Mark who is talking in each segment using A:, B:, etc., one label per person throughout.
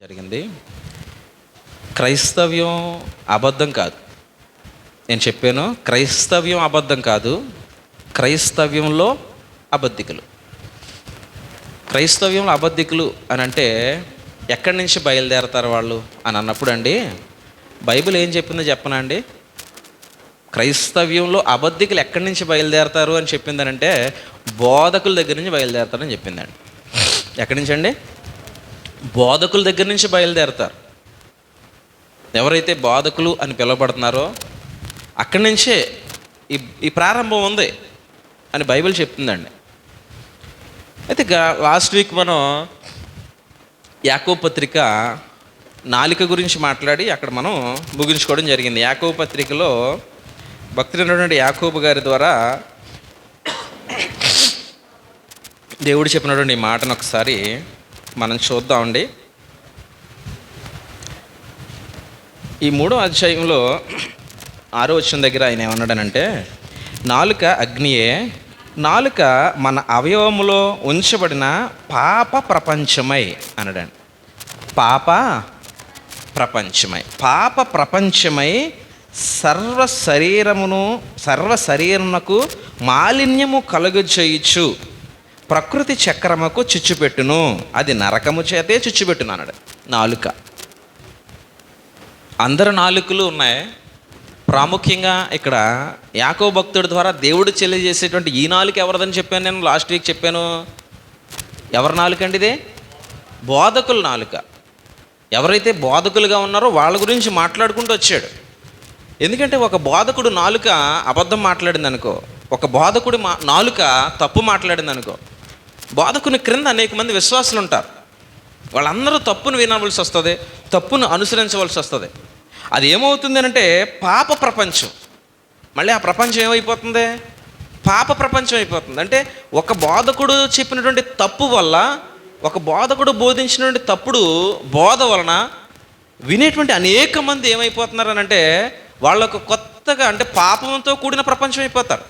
A: జరిగింది. క్రైస్తవ్యం అబద్ధం కాదు. నేను చెప్పాను, క్రైస్తవ్యం అబద్ధం కాదు, క్రైస్తవ్యంలో అబద్ధికులు. క్రైస్తవ్యంలో అబద్ధికులు అని అంటే ఎక్కడి నుంచి బయలుదేరతారు వాళ్ళు అని అన్నప్పుడు అండి, బైబిల్ ఏం చెప్పిందో చెప్పనా అండి? క్రైస్తవ్యంలో అబద్ధికులు ఎక్కడి నుంచి బయలుదేరతారు అని చెప్పిందనంటే బోధకుల దగ్గర నుంచి బయలుదేరతారని చెప్పిందండి. ఎక్కడి నుంచి అండి? బోధకుల దగ్గర నుంచి బయలుదేరతారు. ఎవరైతే బోధకులు అని పిలువబడుతున్నారో అక్కడి నుంచే ఈ ప్రారంభం ఉంది అని బైబిల్ చెప్తుందండి. అయితే లాస్ట్ వీక్ మనం యాకోబు పత్రిక 4 గురించి మాట్లాడి అక్కడ మనం ముగించుకోవడం జరిగింది. యాకోబు పత్రికలో భక్తుడైనటువంటి యాకోబు గారి ద్వారా దేవుడు చెప్పినటువంటి ఈ మాటను ఒకసారి మనం చూద్దామండి. ఈ 3వ అధ్యాయంలో 6వ వచనం దగ్గర ఆయన ఏమన్నాడనంటే, నాలుక అగ్నియే, నాలుక మన అవయవములో ఉంచబడిన పాప ప్రపంచమై అన్నాడండి. పాప ప్రపంచమై సర్వ శరీరమునకు మాలిన్యము కలుగజేయచ్చు, ప్రకృతి చక్రముకు చిచ్చుపెట్టును, అది నరకము చేతే చిచ్చుపెట్టును అన్నాడు. నాలుక. అందరు నాలుకలు ఉన్నాయి. ప్రాముఖ్యంగా ఇక్కడ యాకోబు భక్తుడి ద్వారా దేవుడు తెలియజేసేటువంటి ఈ నాలుక ఎవరిదని చెప్పాను నేను లాస్ట్ వీక్ చెప్పాను. ఎవరి నాలుక అండి ఇది? బోధకుల నాలుక. ఎవరైతే బోధకులుగా ఉన్నారో వాళ్ళ గురించి మాట్లాడుకుంటూ వచ్చాడు. ఎందుకంటే ఒక బోధకుడు నాలుక అబద్ధం మాట్లాడింది అనుకో, ఒక బోధకుడి నాలుక తప్పు మాట్లాడింది అనుకో, బోధకుని క్రింద అనేక మంది విశ్వాసులు ఉంటారు. వాళ్ళందరూ తప్పును వినవలసి వస్తుంది, తప్పును అనుసరించవలసి వస్తుంది. అది ఏమవుతుంది అంటే పాప ప్రపంచం. మళ్ళీ ఆ ప్రపంచం ఏమైపోతుంది? పాప ప్రపంచం అయిపోతుంది. అంటే ఒక బోధకుడు చెప్పినటువంటి తప్పు వల్ల, ఒక బోధకుడు బోధించినటువంటి తప్పుడు బోధ వలన వినేటువంటి అనేక మంది ఏమైపోతున్నారు అని అంటే వాళ్ళకు కొత్తగా అంటే పాపంతో కూడిన ప్రపంచం అయిపోతారు.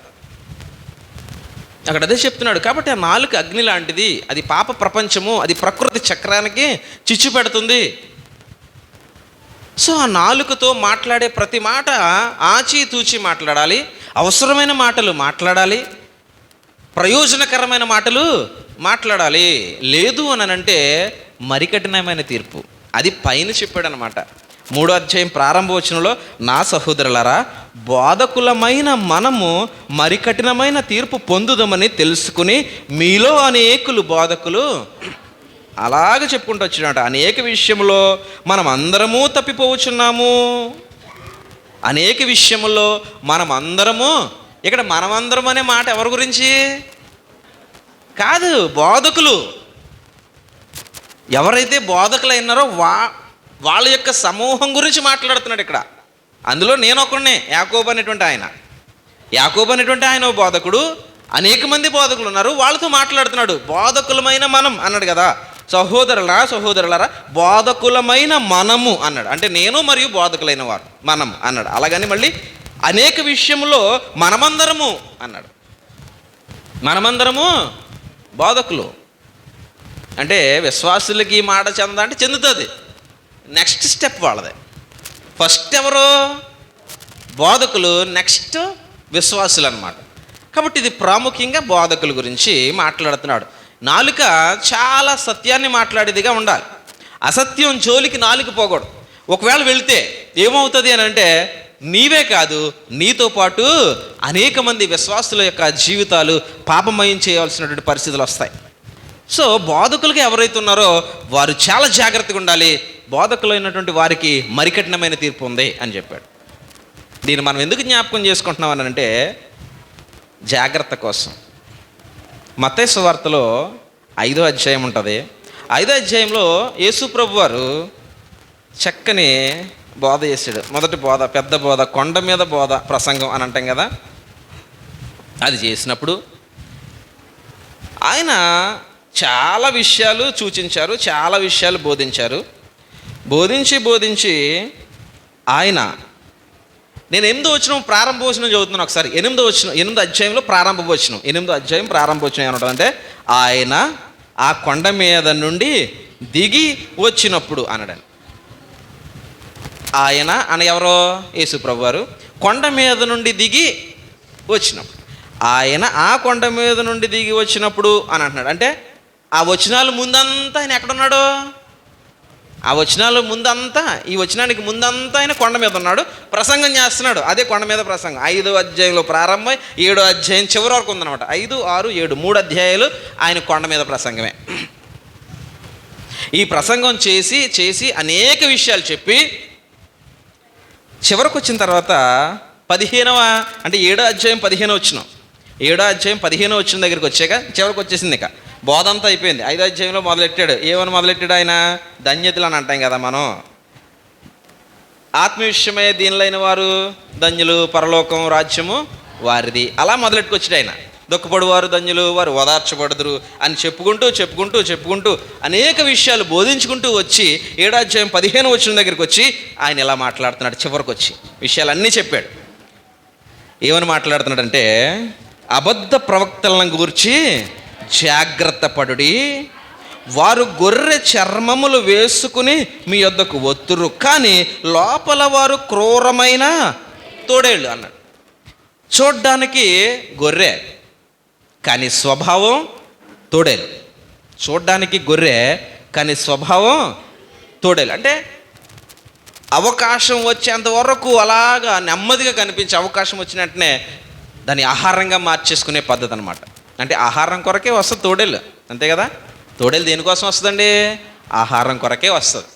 A: అక్కడ అదే చెప్తున్నాడు. కాబట్టి ఆ నాలుక అగ్ని లాంటిది, అది పాప ప్రపంచము, అది ప్రకృతి చక్రానికి చిచ్చు పెడుతుంది. సో ఆ నాలుకతో మాట్లాడే ప్రతి మాట ఆచితూచి మాట్లాడాలి, అవసరమైన మాటలు మాట్లాడాలి, ప్రయోజనకరమైన మాటలు మాట్లాడాలి. లేదు అని అంటే మరి కఠినమైన తీర్పు. అది పైన చెప్పాడు అనమాట. 3వ అధ్యాయం ప్రారంభ వచనంలో, నా సహోదరులారా, బోధకులమైన మనము మరి కఠినమైన తీర్పు పొందుదామని తెలుసుకుని మీలో అనేకులు బోధకులు, అలాగే చెప్పుకుంటూ వచ్చినట్టు అనేక విషయంలో మనం అందరము తప్పిపోవచ్చున్నాము. అనేక విషయంలో మనం అందరము, ఇక్కడ మనమందరం అనే మాట ఎవరి గురించి కాదు, బోధకులు. ఎవరైతే బోధకులు అయినారో వాళ్ళ యొక్క సమూహం గురించి మాట్లాడుతున్నాడు ఇక్కడ. అందులో నేను ఒకనే, యాకోబు అనేటువంటి ఆయన బోధకుడు, అనేక మంది బోధకులు ఉన్నారు, వాళ్ళతో మాట్లాడుతున్నాడు. బోధకులమైన మనం అన్నాడు కదా, సహోదరులారా బోధకులమైన మనము అన్నాడు. అంటే నేను మరియు బోధకులైన వారు మనం అన్నాడు. అలాగని మళ్ళీ అనేక విషయంలో మనమందరము అన్నాడు. మనమందరము బోధకులు. అంటే విశ్వాసులకి ఈ మాట అంటే చెందుతుంది. నెక్స్ట్ స్టెప్ వాళ్ళదే. ఫస్ట్ ఎవరు? బోధకులు, నెక్స్ట్ విశ్వాసులు అన్నమాట. కాబట్టి ఇది ప్రాముఖ్యంగా బోధకుల గురించి మాట్లాడుతున్నాడు. నాలుక చాలా సత్యాన్ని మాట్లాడేదిగా ఉండాలి. అసత్యం జోలికి నాలుక పోకూడదు. ఒకవేళ వెళితే ఏమవుతుంది అని అంటే నీవే కాదు, నీతో పాటు అనేక మంది విశ్వాసుల యొక్క జీవితాలు పాపమయం చేయవలసినటువంటి పరిస్థితులు వస్తాయి. సో బోధకులుగా ఎవరైతే ఉన్నారో వారు చాలా జాగ్రత్తగా ఉండాలి. బోధకులైనటువంటి వారికి మరి కఠినమైన తీర్పు ఉంది అని చెప్పాడు. దీన్ని మనం ఎందుకు జ్ఞాపకం చేసుకుంటున్నాం అని అంటే జాగ్రత్త కోసం. మత్తయి సువార్తలో 5వ అధ్యాయం ఉంటుంది. 5వ అధ్యాయంలో యేసు ప్రభు వారు చక్కని బోధ చేశాడు. మొదటి బోధ, పెద్ద బోధ, కొండ మీద బోధ, ప్రసంగం అని అంటాం కదా. అది చేసినప్పుడు ఆయన చాలా విషయాలు సూచించారు, చాలా విషయాలు బోధించారు. బోధించి ఆయన, నేను 8వ వచనం ప్రారంభ వచనం చదువుతున్నాను ఒకసారి. 8వ అధ్యాయంలో ప్రారంభ వచనం, 8వ అధ్యాయం ప్రారంభ వచనం ఏమంటుందంటే, ఆయన ఆ కొండ మీద నుండి దిగి వచ్చినప్పుడు అన్నాడు. ఆయన అని ఎవరో? యేసు ప్రభు వారు కొండ మీద నుండి దిగి వచ్చినప్పుడు, ఆయన ఆ కొండ మీద నుండి దిగి వచ్చినప్పుడు అని అంటున్నాడు. అంటే ఆ వచనాలు ముందంతా ఆయన ఎక్కడున్నాడు? ఆ వచనాలు ముందంతా, ఈ వచనానికి ముందంతా ఆయన కొండ మీద ఉన్నాడు, ప్రసంగం చేస్తున్నాడు. అదే కొండ మీద ప్రసంగం. 5వ అధ్యాయంలో ప్రారంభమై 7వ అధ్యాయం చివరి వరకు ఉందన్నమాట. 5, 6, 7 3 అధ్యాయాలు ఆయన కొండ మీద ప్రసంగమే. ఈ ప్రసంగం చేసి అనేక విషయాలు చెప్పి చివరికి వచ్చిన తర్వాత 15వ అంటే 7వ అధ్యాయం 15వ వచనం, 7వ అధ్యాయం 15వ వచనం దగ్గరికి వచ్చాక చివరికి వచ్చేసింది. ఇక బోధ అంతా అయిపోయింది. 5వ అధ్యాయంలో మొదలెట్టాడు. ఏమని మొదలెట్టాడు ఆయన? ధన్యతలు అని అంటాం కదా మనం. ఆత్మవిషయమై దీనిలైన వారు ధన్యులు, పరలోకం రాజ్యము వారిది. అలా మొదలెట్టుకొచ్చాడు ఆయన. దుఃఖపడు వారు ధన్యులు, వారు ఓదార్చబడదురు అని చెప్పుకుంటూ అనేక విషయాలు బోధించుకుంటూ వచ్చి 7వ అధ్యాయం 15వ వచనం దగ్గరికి వచ్చి ఆయన ఇలా మాట్లాడుతున్నాడు. చివరికి వచ్చి విషయాలన్నీ చెప్పాడు. ఏమని మాట్లాడుతున్నాడంటే, అబద్ధ ప్రవక్తలను గూర్చి జాగ్రత్త పడుడి, వారు గొర్రె చర్మములు వేసుకుని మీ యొద్దకు వత్తురు, కానీ లోపల వారు క్రూరమైన తోడేళ్ళు అన్నాడు. చూడ్డానికి గొర్రె కానీ స్వభావం తోడేలు. చూడ్డానికి గొర్రె కానీ స్వభావం తోడేలు. అంటే అవకాశం వచ్చేంత వరకు అలాగా నెమ్మదిగా కనిపించే అవకాశం వచ్చిన వెంటనే దాన్ని ఆహారంగా మార్చేసుకునే పద్ధతి అనమాట. అంటే ఆహారం కొరకే వస్తుంది తోడేలు, అంతే కదా. తోడేలు దేనికోసం వస్తుందండి? ఆహారం కొరకే వస్తుంది.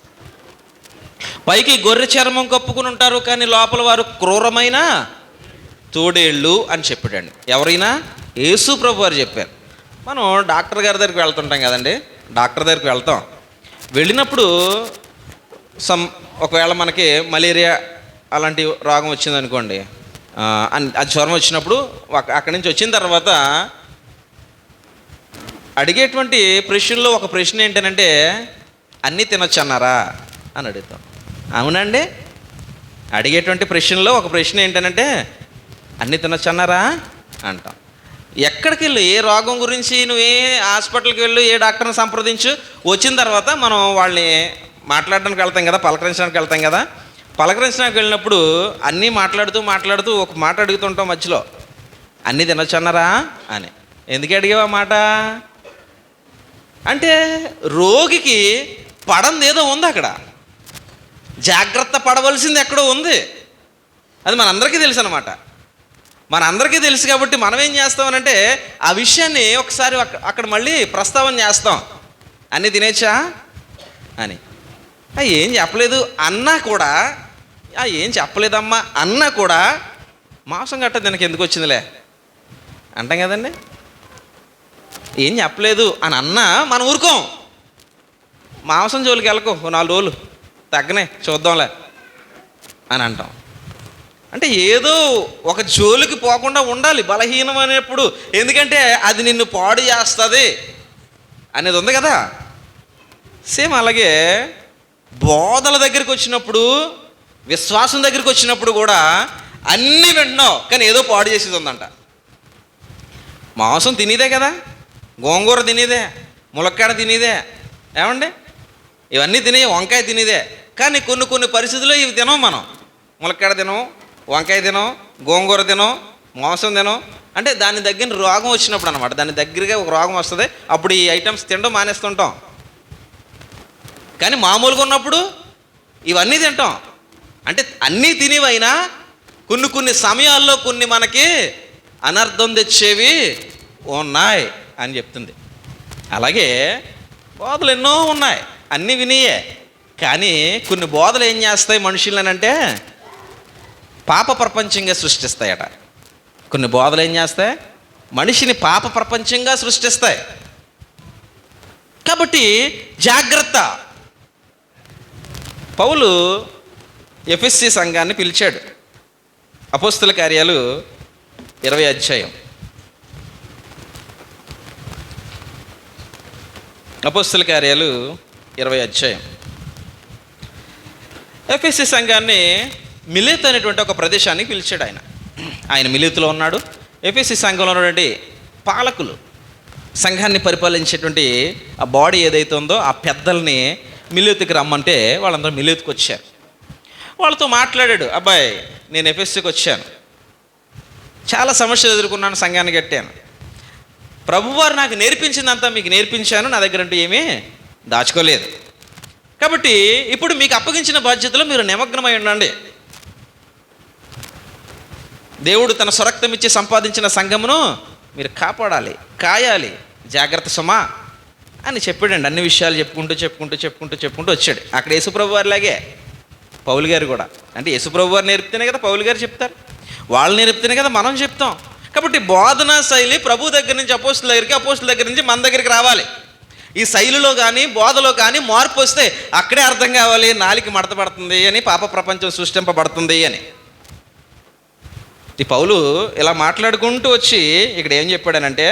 A: పైకి గొర్రె చర్మం కప్పుకుని ఉంటారు, కానీ లోపల వారు క్రూరమైన తోడేళ్ళు అని చెప్పాడండి. ఎవరైనా? యేసు ప్రభు వారు చెప్పారు. మనం డాక్టర్ గారి దగ్గరికి వెళ్తుంటాం కదండి. డాక్టర్ దగ్గరికి వెళ్తాం. వెళ్ళినప్పుడు ఒకవేళ మనకి మలేరియా అలాంటి రోగం వచ్చిందనుకోండి, అది జ్వరం వచ్చినప్పుడు అక్కడి నుంచి వచ్చిన తర్వాత అడిగేటువంటి ప్రశ్నల్లో ఒక ప్రశ్న ఏంటంటే, అన్నీ తినొచ్చు అన్నారా అని అడుగుతాం. అవునండి. అడిగేటువంటి ప్రశ్నలో ఒక ప్రశ్న ఏంటంటే, అన్నీ తినొచ్చు అన్నారా అంటాం. ఎక్కడికి వెళ్ళు, ఏ రోగం గురించి నువ్వు ఏ హాస్పిటల్కి వెళ్ళు, ఏ డాక్టర్ని సంప్రదించు, వచ్చిన తర్వాత మనం వాళ్ళని మాట్లాడడానికి వెళ్తాం కదా, పలకరించడానికి వెళ్తాం కదా. పలకరించడానికి వెళ్ళినప్పుడు అన్నీ మాట్లాడుతూ ఒక మాట అడుగుతుంటాం మధ్యలో, అన్నీ తినొచ్చు అన్నారా అని. ఎందుకు అడిగావా మాట అంటే, రోగికి పడంది ఏదో ఉంది అక్కడ, జాగ్రత్త పడవలసింది ఎక్కడో ఉంది. అది మనందరికీ తెలుసు అనమాట. మనందరికీ తెలుసు కాబట్టి మనం ఏం చేస్తామనంటే, ఆ విషయాన్ని ఒకసారి అక్కడ మళ్ళీ ప్రస్తావన చేస్తాం. అన్నీ తినేచ్చా అని. ఏం చెప్పలేదు అన్నా కూడా, ఏం చెప్పలేదమ్మా అన్నా కూడా, మాంసం గట్ట దీనికి ఎందుకు వచ్చిందిలే అంటాం కదండి. ఏం చెప్పలేదు అని అన్నా మనం ఊరుకోం. మాంసం జోలికి వెళ్ళకు, 4 రోజులు తగ్గనే చూద్దాంలే అని అంటాం. అంటే ఏదో ఒక జోలికి పోకుండా ఉండాలి బలహీనం అనేప్పుడు. ఎందుకంటే అది నిన్ను పాడు చేస్తుంది అనేది ఉంది కదా. సేమ్ అలాగే బోధల దగ్గరికి వచ్చినప్పుడు, విశ్వాసం దగ్గరికి వచ్చినప్పుడు కూడా అన్నీ వింటున్నావు, కానీ ఏదో పాడు చేసేది ఉందంట. మాంసం తినేదే కదా, గోంగూర తినేదే, ములక్కాడ తినేదే, ఏమండి ఇవన్నీ తినే, వంకాయ తినేదే. కానీ కొన్ని పరిస్థితుల్లో ఇవి తినం మనం. ములక్కాడ తినం, వంకాయ తినం, గోంగూర తినం, మాంసం తినం. అంటే దాని దగ్గర రోగం వచ్చినప్పుడు అనమాట. దాని దగ్గరగా ఒక రోగం వస్తుంది, అప్పుడు ఈ ఐటమ్స్ తినడం మానేస్తుంటాం. కానీ మామూలుగా ఉన్నప్పుడు ఇవన్నీ తింటాం. అంటే అన్నీ తినేవైనా కొన్ని సమయాల్లో కొన్ని మనకి అనర్థం తెచ్చేవి ఉన్నాయి అని చెప్తుంది. అలాగే బోధలు ఎన్నో ఉన్నాయి, అన్నీ వినియే. కానీ కొన్ని బోధలు ఏం చేస్తాయి మనుషులనంటే, పాప ప్రపంచంగా సృష్టిస్తాయట. కొన్ని బోధలు ఏం చేస్తాయి? మనిషిని పాప ప్రపంచంగా సృష్టిస్తాయి. కాబట్టి జాగ్రత్త. పౌలు ఎఫెసీ సంఘాన్ని పిలిచాడు. అపోస్తల కార్యాలు 20వ అధ్యాయం. అపోస్తల కార్యాలు 20వ అధ్యాయం. ఎఫెసీ సంఘాన్ని మిలేతు అనేటువంటి ఒక ప్రదేశానికి పిలిచాడు ఆయన. మిలేతులో ఉన్నాడు. ఎఫెసీ సంఘంలో ఉన్నటువంటి పాలకులు, సంఘాన్ని పరిపాలించేటువంటి ఆ బాడీ ఏదైతే ఉందో ఆ పెద్దల్ని మిలేతుకి రమ్మంటే వాళ్ళందరూ మిలేతుకి వచ్చారు. వాళ్ళతో మాట్లాడాడు, అబ్బాయి నేను ఎఫెస్సుకి వచ్చాను, చాలా సమస్యలు ఎదుర్కొన్నాను, సంఘాన్ని కట్టాను, ప్రభువారు నాకు నేర్పించిందంతా మీకు నేర్పించాను, నా దగ్గర అంటూ ఏమీ దాచుకోలేదు, కాబట్టి ఇప్పుడు మీకు అప్పగించిన బాధ్యతలో మీరు నిమగ్నమై ఉండండి. దేవుడు తన స్వరక్తం ఇచ్చి సంపాదించిన సంఘమును మీరు కాపాడాలి, కాయాలి, జాగ్రత్త సుమా అని చెప్పాడండి. అన్ని విషయాలు చెప్పుకుంటూ వచ్చాడు. అక్కడ యేసుప్రభు వారిలాగే పౌలు గారు కూడా, అంటే యేసుప్రభు వారు నేర్పితేనే కదా పౌలు గారు చెప్తారు, వాళ్ళు నేర్పితేనే కదా మనం చెప్తాం. కాబట్టి బోధనా శైలి ప్రభు దగ్గర నుంచి అపోస్తుల దగ్గరికి, అపోస్తుల దగ్గర నుంచి మన దగ్గరికి రావాలి. ఈ శైలిలో కానీ బోధలో కానీ మార్పు వస్తే అక్కడే అర్థం కావాలి, నాలిక మడత పడుతుంది అని, పాప ప్రపంచం సృష్టింపబడుతుంది అని. ఈ పౌలు ఇలా మాట్లాడుకుంటూ వచ్చి ఇక్కడ ఏం చెప్పాడనంటే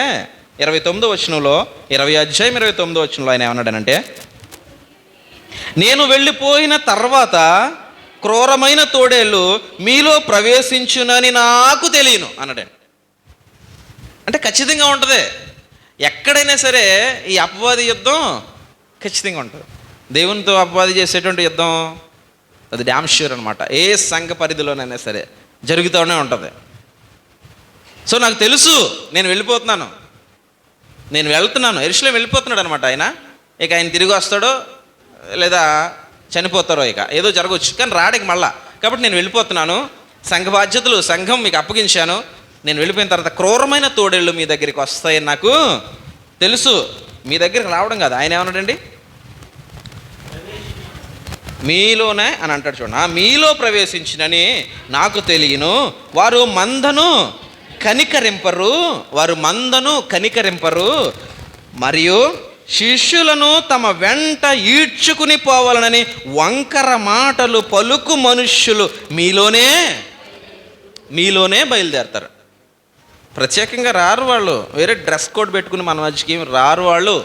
A: 29వ వచనంలో, 20వ అధ్యాయం 29వ వచనంలో ఆయన ఏమన్నాడనంటే, నేను వెళ్ళిపోయిన తర్వాత క్రూరమైన తోడేళ్ళు మీలో ప్రవేశించునని నాకు తెలియను అన్నాడండి. అంటే ఖచ్చితంగా ఉంటుంది, ఎక్కడైనా సరే ఈ అపవాది యుద్ధం ఖచ్చితంగా ఉంటుంది. దేవునితో అపవాది చేసేటువంటి యుద్ధం అది డ్యామ్ ష్యూర్ అనమాట. ఏ సంఘ పరిధిలోనైనా సరే జరుగుతూనే ఉంటుంది. సో నాకు తెలుసు, నేను వెళ్ళిపోతున్నాను, నేను వెళ్తున్నాను, యెరూషలేము వెళ్ళిపోతున్నాడు అనమాట ఆయన. ఇక ఆయన తిరిగి వస్తాడో లేదా చనిపోతారో, ఇక ఏదో జరగవచ్చు, కానీ రాడికి మళ్ళా. కాబట్టి నేను వెళ్ళిపోతున్నాను, సంఘ బాధ్యతలు సంఘం మీకు అప్పగించాను, నేను వెళ్ళిపోయిన తర్వాత క్రూరమైన తోడేళ్ళు మీ దగ్గరికి వస్తాయని నాకు తెలుసు. మీ దగ్గరికి రావడం కాదు, ఆయన ఏమన్నాడండి, మీలోనే అని అంటాడు చూడండి, మీలో ప్రవేశించినని నాకు తెలియను, వారు మందను కనికరింపరు మరియు శిష్యులను తమ వెంట ఈడ్చుకుని పోవాలనని వంకర మాటలు పలుకు మనుష్యులు మీలోనే బయలుదేరతారు. ప్రత్యేకంగా రారు వాళ్ళు, వేరే డ్రెస్ కోడ్ పెట్టుకుని మన మధ్యకి రారు, వాళ్ళు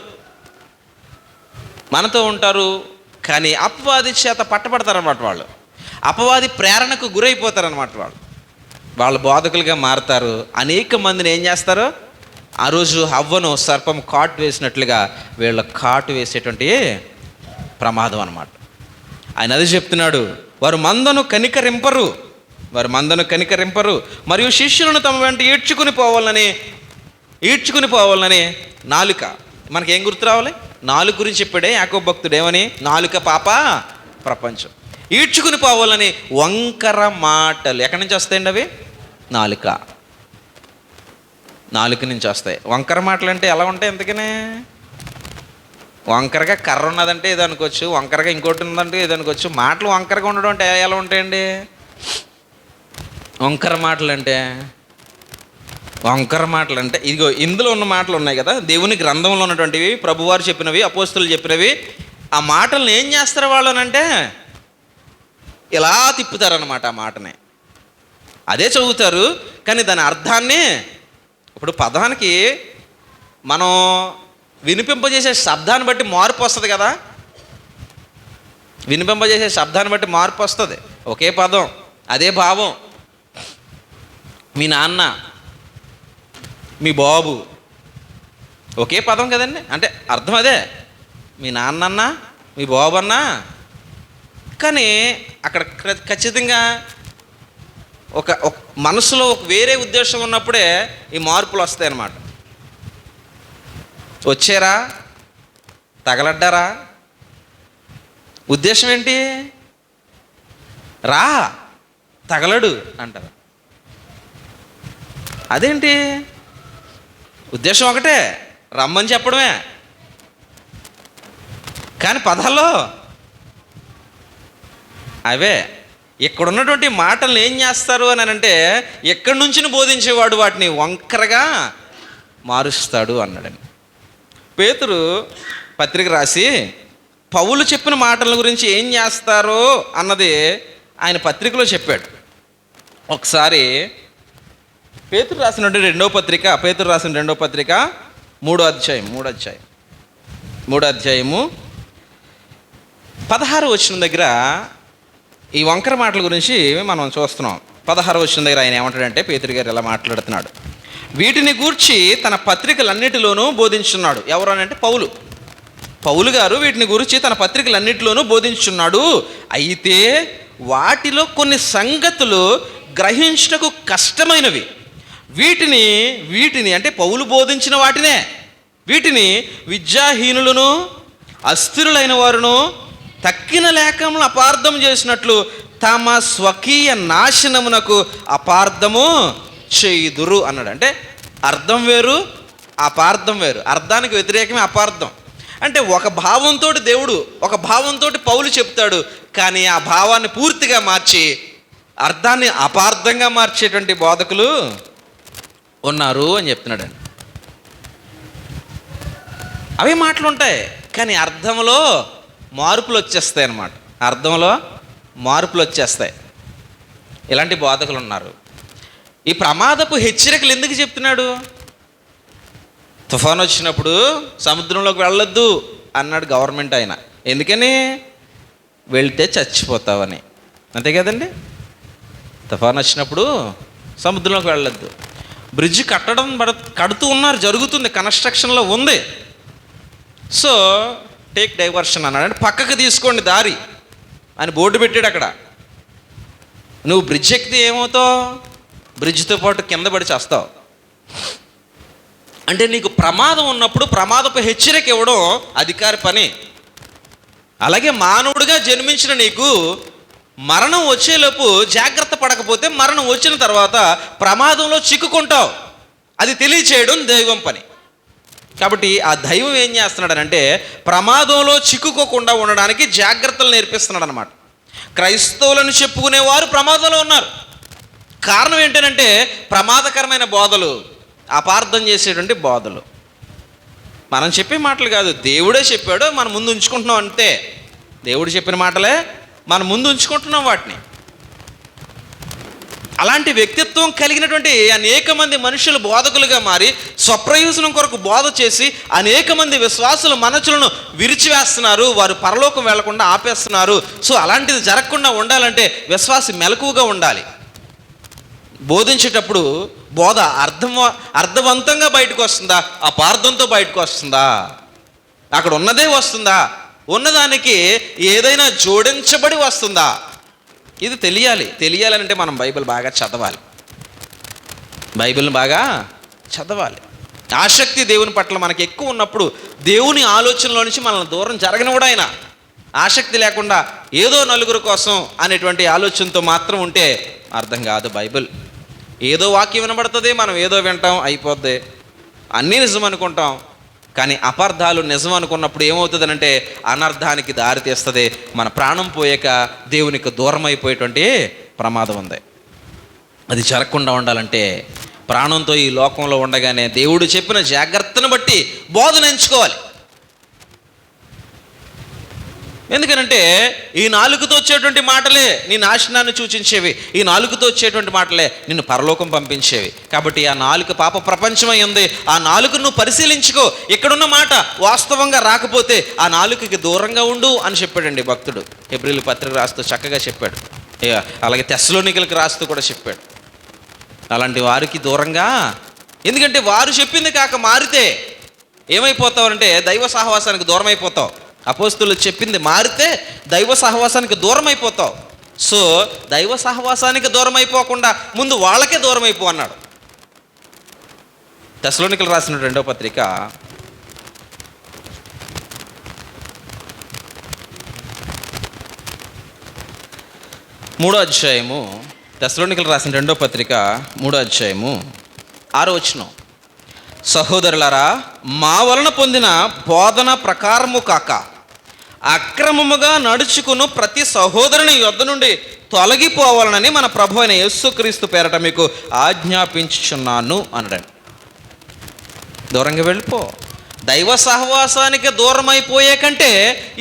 A: మనతో ఉంటారు, కానీ అపవాది చేత పట్టబడతారన్నమాట. వాళ్ళు అపవాది ప్రేరణకు గురైపోతారన్నమాట. వాళ్ళు బోధకులుగా మారుతారు. అనేక మందిని ఏం చేస్తారు, ఆ రోజు హవ్వను సర్పం కాటు వేసినట్లుగా వీళ్ళ కాటు వేసేటువంటి ప్రమాదం అన్నమాట. ఆయన అది చెప్తున్నాడు, వారు మందను కనికరింపరు మరియు శిష్యులను తమ వెంట ఈడ్చుకుని పోవాలని నాలుక. మనకేం గుర్తు రావాలి, నాలుక గురించి చెప్పాడే యాకోబు భక్తుడు, ఏమని, నాలుక పాప ప్రపంచం. ఈడ్చుకుని పోవాలని వంకర మాటలు ఎక్కడి నుంచి వస్తాయండి అవి, నాలుక నుంచి వస్తాయి. వంకర మాటలు అంటే ఎలా ఉంటాయి ఎందుకనే, వంకరగా కర్ర ఉన్నదంటే ఇది అనుకోవచ్చు, వంకరగా ఇంకోటి ఉన్నదంటే ఇది అనుకోవచ్చు. మాటలు వంకరగా ఉండడం అంటే ఎలా ఉంటాయండి, వంకర మాటలు అంటే ఇదిగో ఇందులో ఉన్న మాటలు ఉన్నాయి కదా, దేవుని గ్రంథంలో ఉన్నటువంటివి, ప్రభువారు చెప్పినవి, అపోస్తులు చెప్పినవి. ఆ మాటలను ఏం చేస్తారు వాళ్ళనంటే ఇలా తిప్పుతారనమాట. ఆ మాటని అదే చదువుతారు, కానీ దాని అర్థాన్ని, ఇప్పుడు పదానికి మనం వినిపింపజేసే శబ్దాన్ని బట్టి మార్పు వస్తుంది కదా, వినిపింపజేసే శబ్దాన్ని బట్టి మార్పు వస్తుంది. ఒకే పదం, అదే భావం. మీ నాన్న, మీ బాబు, ఒకే పదం కదండి, అంటే అర్థం అదే, మీ నాన్న, మీ బాబు అన్నా. కానీ అక్కడ ఖచ్చితంగా ఒక మనసులో ఒక వేరే ఉద్దేశం ఉన్నప్పుడే ఈ మార్పులు వస్తాయి అన్నమాట. వచ్చారా, తగలడ్డారా, ఉద్దేశం ఏంటి, రా తగలడు అంటారు. అదేంటి, ఉద్దేశం ఒకటే, రమ్మని చెప్పడమే, కానీ పదాల్లో అవే. ఇక్కడ ఉన్నటువంటి మాటలను ఏం చేస్తారు అని అంటే, ఎక్కడి నుంచి బోధించేవాడు వాటిని వంకరగా మారుస్తాడు అన్నాడని. పేతురు పత్రిక రాసి పౌలు చెప్పిన మాటల గురించి ఏం చేస్తారో అన్నది ఆయన పత్రికలో చెప్పాడు. ఒకసారి పేతురు రాసిన రెండో పత్రిక 3వ అధ్యాయము 16వ వచనం దగ్గర ఈ వంకర మాటల గురించి మనం చూస్తున్నాం. 16వ వచనం దగ్గర ఆయన ఏమంటాడంటే, పేతురు గారు ఇలా మాట్లాడుతున్నాడు, వీటిని గూర్చి తన పత్రికలన్నిటిలోనూ బోధించున్నాడు. ఎవరు అని అంటే పౌలు గారు వీటిని గురించి తన పత్రికలన్నిటిలోనూ బోధించున్నాడు. అయితే వాటిలో కొన్ని సంగతులు గ్రహించుటకు కష్టమైనవి. వీటిని అంటే పౌలు బోధించిన వీటిని విద్యాహీనులను అస్థిరులైన వారును తక్కిన లేఖములను అపార్థం చేసినట్లు తమ స్వకీయ నాశనమునకు అపార్థము చేయుదురు అన్నాడు. అంటే అర్థం వేరు, అపార్థం వేరు. అర్థానికి వ్యతిరేకమే అపార్థం. అంటే ఒక భావంతో దేవుడు, ఒక భావంతో పౌలు చెప్తాడు, కానీ ఆ భావాన్ని పూర్తిగా మార్చి అర్థాన్ని అపార్థంగా మార్చేటువంటి బోధకులు ఉన్నారు అని చెప్తున్నాడు. అవే మాటలు ఉంటాయి, కానీ అర్థంలో మార్పులు వచ్చేస్తాయి అన్నమాట. అర్థంలో మార్పులు వచ్చేస్తాయి. ఇలాంటి బోధకులు ఉన్నారు. ఈ ప్రమాదపు హెచ్చరికలు ఎందుకు చెప్తున్నాడు? తుఫాను వచ్చినప్పుడు సముద్రంలోకి వెళ్ళొద్దు అన్నాడు గవర్నమెంట్ ఆయన. ఎందుకని? వెళ్తే చచ్చిపోతావని. అంతే కదండి. తుఫాను వచ్చినప్పుడు సముద్రంలోకి వెళ్ళొద్దు. బ్రిడ్జ్ కడుతూ ఉన్నారు, జరుగుతుంది, కన్స్ట్రక్షన్లో ఉంది. సో టేక్ డైవర్షన్ అన్నాడు. అంటే పక్కకు తీసుకోండి దారి అని బోర్డు పెట్టాడు అక్కడ. నువ్వు బ్రిడ్జ్ ఎక్కితే ఏమవుతావు? బ్రిడ్జ్తో పాటు కింద పడి చేస్తావు. అంటే నీకు ప్రమాదం ఉన్నప్పుడు ప్రమాదపు హెచ్చరిక ఇవ్వడం అధికారి పని. అలాగే మానవుడిగా జన్మించిన నీకు మరణం వచ్చేలోపు జాగ్రత్త పడకపోతే మరణం వచ్చిన తర్వాత ప్రమాదంలో చిక్కుకుంటావు. అది తెలియచేయడం దైవం పని. కాబట్టి ఆ దైవం ఏం చేస్తున్నాడనంటే ప్రమాదంలో చిక్కుకోకుండా ఉండడానికి జాగ్రత్తలు నేర్పిస్తున్నాడు అనమాట. క్రైస్తవులను చెప్పుకునేవారు ప్రమాదంలో ఉన్నారు. కారణం ఏంటంటే ప్రమాదకరమైన బోధలు, అపార్థం చేసేటువంటి బోధలు. మనం చెప్పే మాటలు కాదు, దేవుడే చెప్పాడు, మనం ముందు ఉంచుకుంటున్నాం అంతే. దేవుడు చెప్పిన మాటలే మనం ముందు ఉంచుకుంటున్నాం వాటిని. అలాంటి వ్యక్తిత్వం కలిగినటువంటి అనేక మంది మనుషులు బోధకులుగా మారి స్వప్రయోజనం కొరకు బోధ చేసి అనేక మంది విశ్వాసుల మనసులను విరిచివేస్తున్నారు. వారు పరలోకం వెళ్లకుండా ఆపేస్తున్నారు. సో అలాంటిది జరగకుండా ఉండాలంటే విశ్వాసి మెలకువగా ఉండాలి. బోధించేటప్పుడు బోధ అర్థవంతంగా బయటకు వస్తుందా, అపార్థంతో బయటకు వస్తుందా, అక్కడ ఉన్నదే వస్తుందా, ఉన్నదానికి ఏదైనా జోడించబడి వస్తుందా, ఇది తెలియాలంటే మనం బైబిల్ బాగా చదవాలి. బైబిల్ని బాగా చదవాలి. ఆసక్తి దేవుని పట్ల మనకి ఎక్కువ ఉన్నప్పుడు దేవుని ఆలోచనలో నుంచి మనల్ని దూరం జరగనివ్వడు ఆయన. ఆసక్తి లేకుండా ఏదో నలుగురు కోసం అనేటువంటి ఆలోచనతో మాత్రం ఉంటే అర్థం కాదు బైబిల్. ఏదో వాక్యం వినబడుతుంది, మనం ఏదో వింటాం, అయిపోద్ది, అన్నీ నిజం అనుకుంటాం. కానీ అపార్థాలు నిజం అనుకున్నప్పుడు ఏమవుతుందనంటే అనర్థానికి దారితీస్తుంది. మన ప్రాణం పోయాక దేవునికి దూరం అయిపోయేటువంటి ప్రమాదం ఉంది. అది జరగకుండా ఉండాలంటే ప్రాణంతో ఈ లోకంలో ఉండగానే దేవుడు చెప్పిన జాగ్రత్తను బట్టి బోధన ఎంచుకోవాలి. ఎందుకనంటే ఈ నాలుగుతో వచ్చేటువంటి మాటలే నీ నాశనాన్ని సూచించేవి. ఈ నాలుగుతో వచ్చేటువంటి మాటలే నిన్ను పరలోకం పంపించేవి. కాబట్టి ఆ నాలుగు పాప ప్రపంచమై ఉంది. ఆ నాలుగు నువ్వు పరిశీలించుకో. ఇక్కడున్న మాట వాస్తవంగా రాకపోతే ఆ నాలుగుకి దూరంగా ఉండు అని చెప్పాడండి భక్తుడు. హెబ్రీయుల పత్రిక రాస్తూ చక్కగా చెప్పాడు. అలాగే తెస్సలోనికలకు రాస్తూ కూడా చెప్పాడు. అలాంటి వారికి దూరంగా, ఎందుకంటే వారు చెప్పింది కాక మారితే ఏమైపోతావు అంటే దైవ సహవాసానికి దూరం అయిపోతావు. అపోస్తులు చెప్పింది మారితే దైవ సహవాసానికి దూరం అయిపోతావు. సో దైవ సహవాసానికి దూరం అయిపోకుండా ముందు వాళ్ళకే దూరం అయిపో అన్నాడు. తెస్సలోనికలు రాసిన 2వ పత్రిక 3వ అధ్యాయము. తెస్సలోనికలు రాసిన 2వ పత్రిక 3వ అధ్యాయము 6వ వచనం. సహోదరులారా, మా వలన పొందిన బోధన ప్రకారము కాక అక్రమముగా నడుచుకును ప్రతి సహోదరుని యొద్ద నుండి తొలగిపోవాలనని మన ప్రభు అయిన యేసుక్రీస్తు పేరట మీకు ఆజ్ఞాపించుచున్నాను అన్నాడు. దూరంగా వెళ్ళిపో. దైవ సహవాసానికి దూరం అయిపోయే కంటే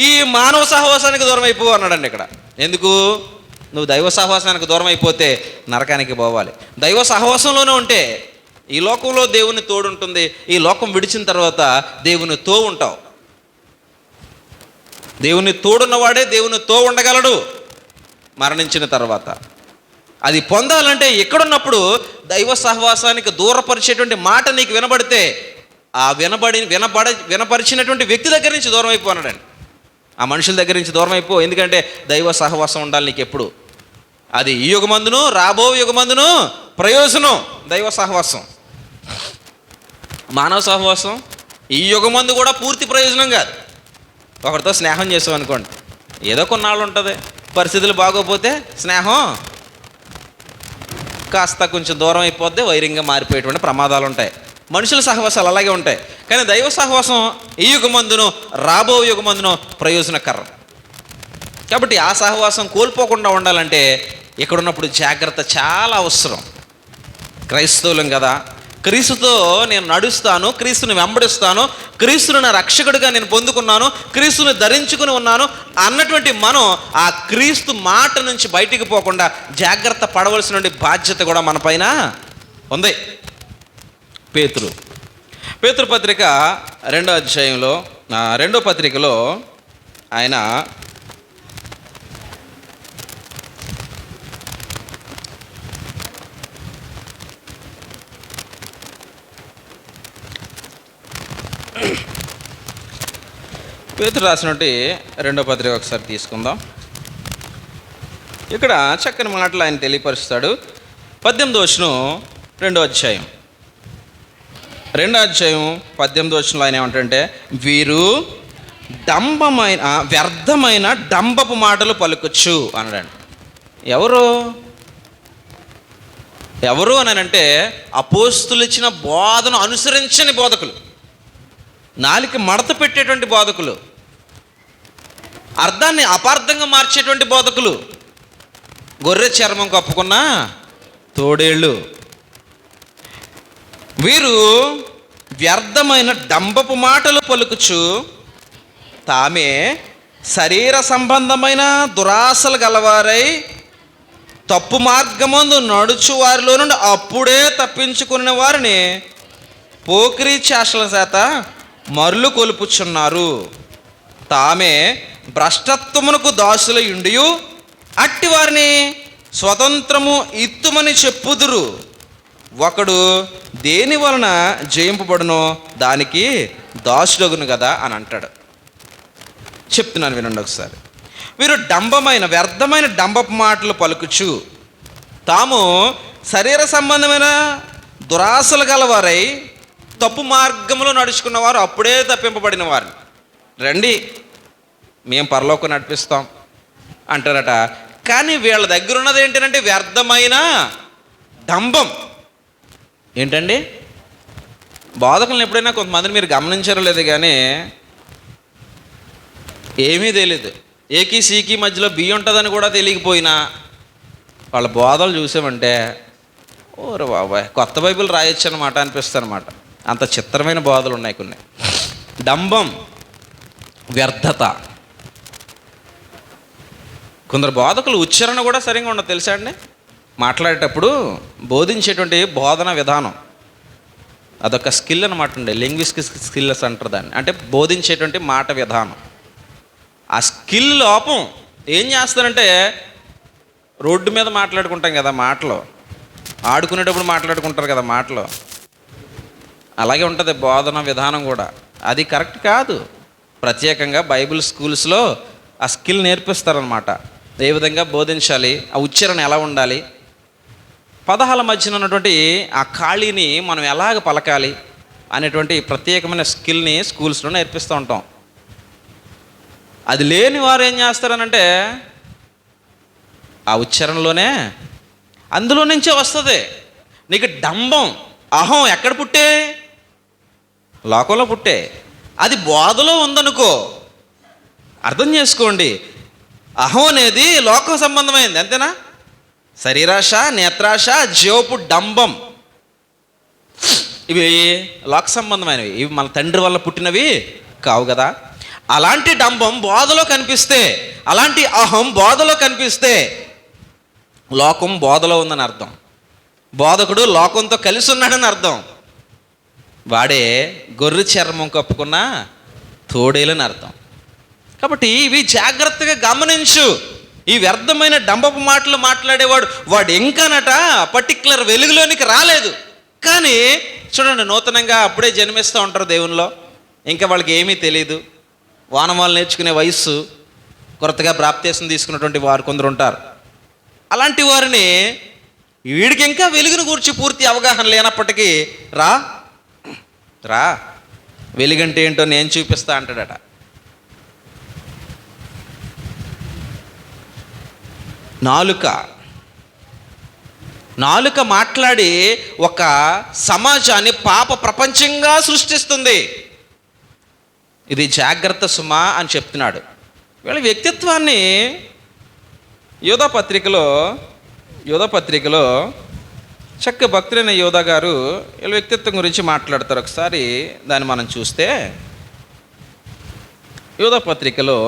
A: ఈ మానవ సహవాసానికి దూరం అయిపో అన్నాడండి ఇక్కడ. ఎందుకు? నువ్వు దైవ సహవాసానికి దూరం అయిపోతే నరకానికి పోవాలి. దైవ సహవాసంలోనే ఉంటే ఈ లోకంలో దేవుని తోడు ఉంటుంది. ఈ లోకం విడిచిన తర్వాత దేవుని తో ఉంటావు. దేవుని తోడున్నవాడే దేవుని తో ఉండగలడు మరణించిన తర్వాత. అది పొందాలంటే ఎక్కడున్నప్పుడు దైవ సహవాసానికి దూరపరిచేటువంటి మాట నీకు వినబడితే ఆ వినపరిచినటువంటి వ్యక్తి దగ్గర నుంచి దూరం అయిపోనాడండి. ఆ మనుషుల దగ్గర నుంచి దూరం అయిపో. ఎందుకంటే దైవ సహవాసం ఉండాలి నీకు ఎప్పుడు. అది ఈ యుగమందును రాబో యుగమందును ప్రయోజనం దైవ సహవాసం. మానవ సహవాసం ఈ యుగమందు కూడా పూర్తి ప్రయోజనం కాదు. ఒకరితో స్నేహం చేసాం అనుకోండి, ఏదో కొన్నాళ్ళు ఉంటుంది, పరిస్థితులు బాగోపోతే స్నేహం కాస్త కొంచెం దూరం అయిపోద్ది, వైరంగా మారిపోయేటువంటి ప్రమాదాలు ఉంటాయి. మనుషుల సహవాసాలు అలాగే ఉంటాయి. కానీ దైవ సహవాసం ఈ యుగమందును రాబో యుగమందును ప్రయోజనకరం. కాబట్టి ఆ సహవాసం కోల్పోకుండా ఉండాలంటే ఇక్కడున్నప్పుడు జాగ్రత్త చాలా అవసరం. క్రైస్తవులం కదా, క్రీస్తుతో నేను నడుస్తాను, క్రీస్తుని వెంబడిస్తాను, క్రీస్తుని నా రక్షకుడిగా నేను పొందుకున్నాను, క్రీస్తుని ధరించుకుని ఉన్నాను అన్నటువంటి మనం ఆ క్రీస్తు మాట నుంచి బయటికి పోకుండా జాగ్రత్త పడవలసిన బాధ్యత కూడా మన పైన ఉంది. పేతురు పత్రిక 2వ అధ్యాయంలో 2వ పత్రికలో ఆయన పేతురు రాసినటువంటి 2వ పత్రిక ఒకసారి తీసుకుందాం. ఇక్కడ చక్కని మాటలు ఆయన తెలియపరుస్తాడు. 18వ వచనం 2వ అధ్యాయం 18వ వచనంలో ఆయన ఏమంటే, వీరు వ్యర్థమైన డంబపు మాటలు పలుకొచ్చు అన్నాడు. ఎవరు అని అంటే అపోస్తులు ఇచ్చిన బోధను అనుసరించని బోధకులు, నాలిక మడత పెట్టేటువంటి బోధకులు, అర్థాన్ని అపార్థంగా మార్చేటువంటి బోధకులు, గొర్రె చర్మం కప్పుకున్న తోడేళ్ళు. వీరు వ్యర్థమైన డంబపు మాటలు పలుకుచు తామే శరీర సంబంధమైన దురాశలు గలవారై తప్పు మార్గమందు నడుచు వారిలో నుండి అప్పుడే తప్పించుకున్న వారిని పోకిరీ చేష్టల చేత మరులు కొలుపుచున్నారు. తామే భ్రష్టత్వమునకు దాసుల యుండియు అట్టి వారిని స్వతంత్రము ఇత్తుమని చెప్పుదురు. ఒకడు దేని వలన జయింపబడునో దానికి దాసుడగును కదా అని అంటాడు. చెప్తున్నాను వినండి ఒకసారి. వీరు వ్యర్థమైన డంబపు మాటలు పలుకుచు తాము శరీర సంబంధమైన దురాశలు గలవారై తప్పు మార్గంలో నడుచుకున్నవారు అప్పుడే తప్పింపబడిన వారు. రండి మేము పరలోకం నడిపిస్తాం అంటారట. కానీ వీళ్ళ దగ్గర ఉన్నది ఏంటంటే వ్యర్థమైన డంబం. ఏంటండి, బోధకులను ఎప్పుడైనా కొంతమందిని మీరు గమనించారో లేదు, కానీ ఏమీ తెలియదు, ఏకీ సీకి మధ్యలో బి ఉంటుందని కూడా తెలియకపోయినా వాళ్ళ బోధలు చూసామంటే ఓరే బాబాయ్ కొత్త బైబిల్ రాయొచ్చు అనమాట అనిపిస్తుంది అనమాట. అంత చిత్రమైన బోధలు ఉన్నాయి కొన్ని. డంబం, వ్యర్థత. కొందరు బోధకులు ఉచ్చారణ కూడా సరిగ్గా ఉండదు తెలుసా అండి. మాట్లాడేటప్పుడు బోధించేటువంటి బోధన విధానం అదొక స్కిల్ అనమాట అండి. లింగ్విస్టిక్ స్కిల్స్ అంటారు దాన్ని. అంటే బోధించేటువంటి మాట విధానం. ఆ స్కిల్ లోపం ఏం చేస్తారంటే, రోడ్డు మీద మాట్లాడుకుంటాం కదా మాటలు, ఆడుకునేటప్పుడు మాట్లాడుకుంటారు కదా మాటలు, అలాగే ఉంటుంది బోధన విధానం కూడా. అది కరెక్ట్ కాదు. ప్రత్యేకంగా బైబిల్ స్కూల్స్లో ఆ స్కిల్ నేర్పిస్తారనమాట. ఏ విధంగా బోధించాలి, ఆ ఉచ్చారణ ఎలా ఉండాలి, పదహాల మధ్యన ఉన్నటువంటి ఆ ఖాళీని మనం ఎలాగ పలకాలి అనేటువంటి ప్రత్యేకమైన స్కిల్ని స్కూల్స్లో నేర్పిస్తూ ఉంటాం. అది లేని వారు ఏం చేస్తారనంటే ఆ ఉచ్చారణలోనే అందులో నుంచే వస్తుంది. నీకు డంబం, అహం ఎక్కడ పుట్టే? లోకంలో పుట్టే. అది బోధలో ఉందనుకో, అర్థం చేసుకోండి. అహం అనేది లోక సంబంధమైంది, అంతేనా? శరీరాశ, నేత్రాశ, జీవపు డంబం ఇవి లోక సంబంధమైనవి. ఇవి మన తండ్రి వల్ల పుట్టినవి కావు కదా. అలాంటి డంబం బోధలో కనిపిస్తే, అలాంటి అహం బోధలో కనిపిస్తే లోకం బోధలో ఉందని అర్థం. బోధకుడు లోకంతో కలిసి ఉన్నాడని అర్థం. వాడే గొర్రె చర్మం కప్పుకున్న తోడేలని అర్థం. కాబట్టి ఇవి జాగ్రత్తగా గమనించు. ఈ వ్యర్థమైన డంబపు మాటలు మాట్లాడేవాడు వాడు ఇంకానట పర్టిక్యులర్ వెలుగులోనికి రాలేదు. కానీ చూడండి, నూతనంగా అప్పుడే జన్మిస్తూ ఉంటారు దేవునిలో, ఇంకా వాళ్ళకి ఏమీ తెలియదు. వానమాలు నేర్చుకునే వయస్సు, కొత్తగా బాప్తిస్మం తీసుకున్నటువంటి వారు కొందరు ఉంటారు. అలాంటి వారిని వీడికి ఇంకా వెలుగును గూర్చి పూర్తి అవగాహన లేనప్పటికీ రా రా వెలుగంటే ఏంటో నేను చూపిస్తా అంటాడట. నాలుక మాట్లాడి ఒక సమాజాన్ని పాప ప్రపంచంగా సృష్టిస్తుంది. ఇది జాగ్రత్త సుమా అని చెప్తున్నాడు. వీళ్ళ వ్యక్తిత్వాన్ని యోధా పత్రికలో చక్క భక్తులైన యోధా గారు వీళ్ళ వ్యక్తిత్వం గురించి మాట్లాడతారు. ఒకసారి దాన్ని మనం చూస్తే యోధా పత్రికలో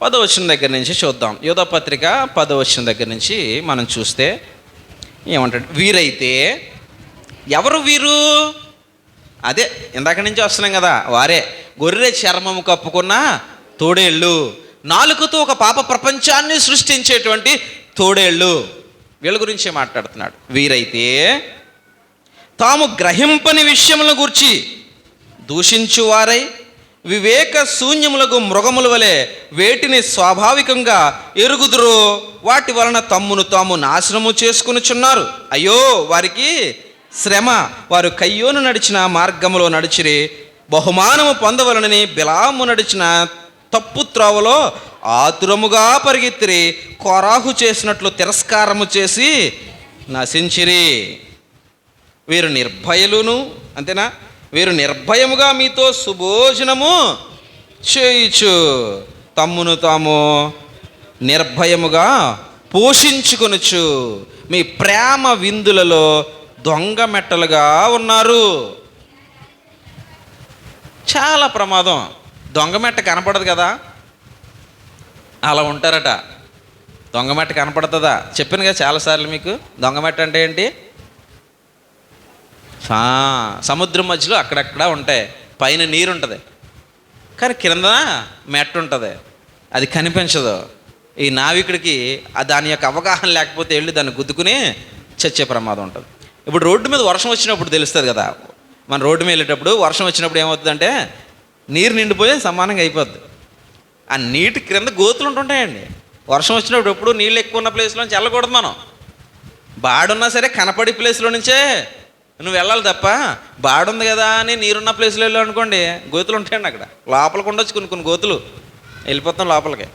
A: 10వ వచనం దగ్గర నుంచి చూద్దాం. యోధా పత్రిక 10వ వచనం దగ్గర నుంచి మనం చూస్తే ఏమంటాడు? వీరైతే ఎవరు వీరు? అదే ఇందాక నుంచి వస్తున్నాం కదా, వారే గొర్రె చర్మము కప్పుకున్న తోడేళ్ళు, నాలుకతో ఒక పాప ప్రపంచాన్ని సృష్టించేటువంటి తోడేళ్ళు. వీళ్ళ గురించే మాట్లాడుతున్నాడు. వీరైతే తాము గ్రహింపని విషయముల గూర్చి దూషించువారై వివేక శూన్యములకు మృగముల వలె వేటిని స్వాభావికంగా ఎరుగుదురో వాటి వలన తమ్మును తాము నాశనము చేసుకొనుచున్నారు. అయ్యో వారికి శ్రమ! వారు కయ్యోను నడిచిన మార్గములో నడిచిరి, బహుమానము పొందవలనని బిలాము నడిచిన తప్పు త్రోవలో ఆతురముగా పరిగెత్తిరి, కోరాహు చేసినట్లు తిరస్కారము చేసి నశించిరి. వీరు నిర్భయులును, అంతేనా? వీరు నిర్భయముగా మీతో సుభోజనము చేయుచు తమ్మును తాము నిర్భయముగా పోషించుకొనుచు మీ ప్రేమ విందులలో దొంగ మెట్టలుగా ఉన్నారు. చాలా ప్రమాదం. దొంగమెట్ట కనపడదు కదా, అలా ఉంటారట. దొంగమెట్ట కనపడుతుందా? చెప్పాను కదా చాలాసార్లు మీకు. దొంగమెట్ట అంటే ఏంటి? సముద్రం మధ్యలో అక్కడక్కడ ఉంటాయి, పైన నీరు ఉంటుంది కానీ కింద మెట్ట ఉంటుంది, అది కనిపించదు. ఈ నావికుడికి దాని యొక్క అవగాహన లేకపోతే వెళ్ళి దాన్ని గుద్దుకుని చచ్చే ప్రమాదం ఉంటుంది. ఇప్పుడు రోడ్డు మీద వర్షం వచ్చినప్పుడు తెలుస్తుంది కదా, మన రోడ్డు మీద వెళ్ళేటప్పుడు వర్షం వచ్చినప్పుడు ఏమవుతుందంటే నీరు నిండిపోయి సమానంగా అయిపోద్ది. ఆ నీటి క్రింద గోతులు ఉంటుంటాయండి. వర్షం వచ్చినప్పుడు ఎప్పుడు నీళ్ళు ఎక్కువ ఉన్న ప్లేస్లో నుంచి వెళ్ళకూడదు. మనం బాడున్నా సరే కనపడి ప్లేస్లో నుంచే నువ్వు వెళ్ళాలి తప్ప, బాడుంది కదా అని నీరున్న ప్లేస్లో వెళ్ళావు అనుకోండి, గోతులు ఉంటాయండి అక్కడ. లోపలికి ఉండొచ్చు కొన్ని గోతులు, వెళ్ళిపోతాం లోపలికి.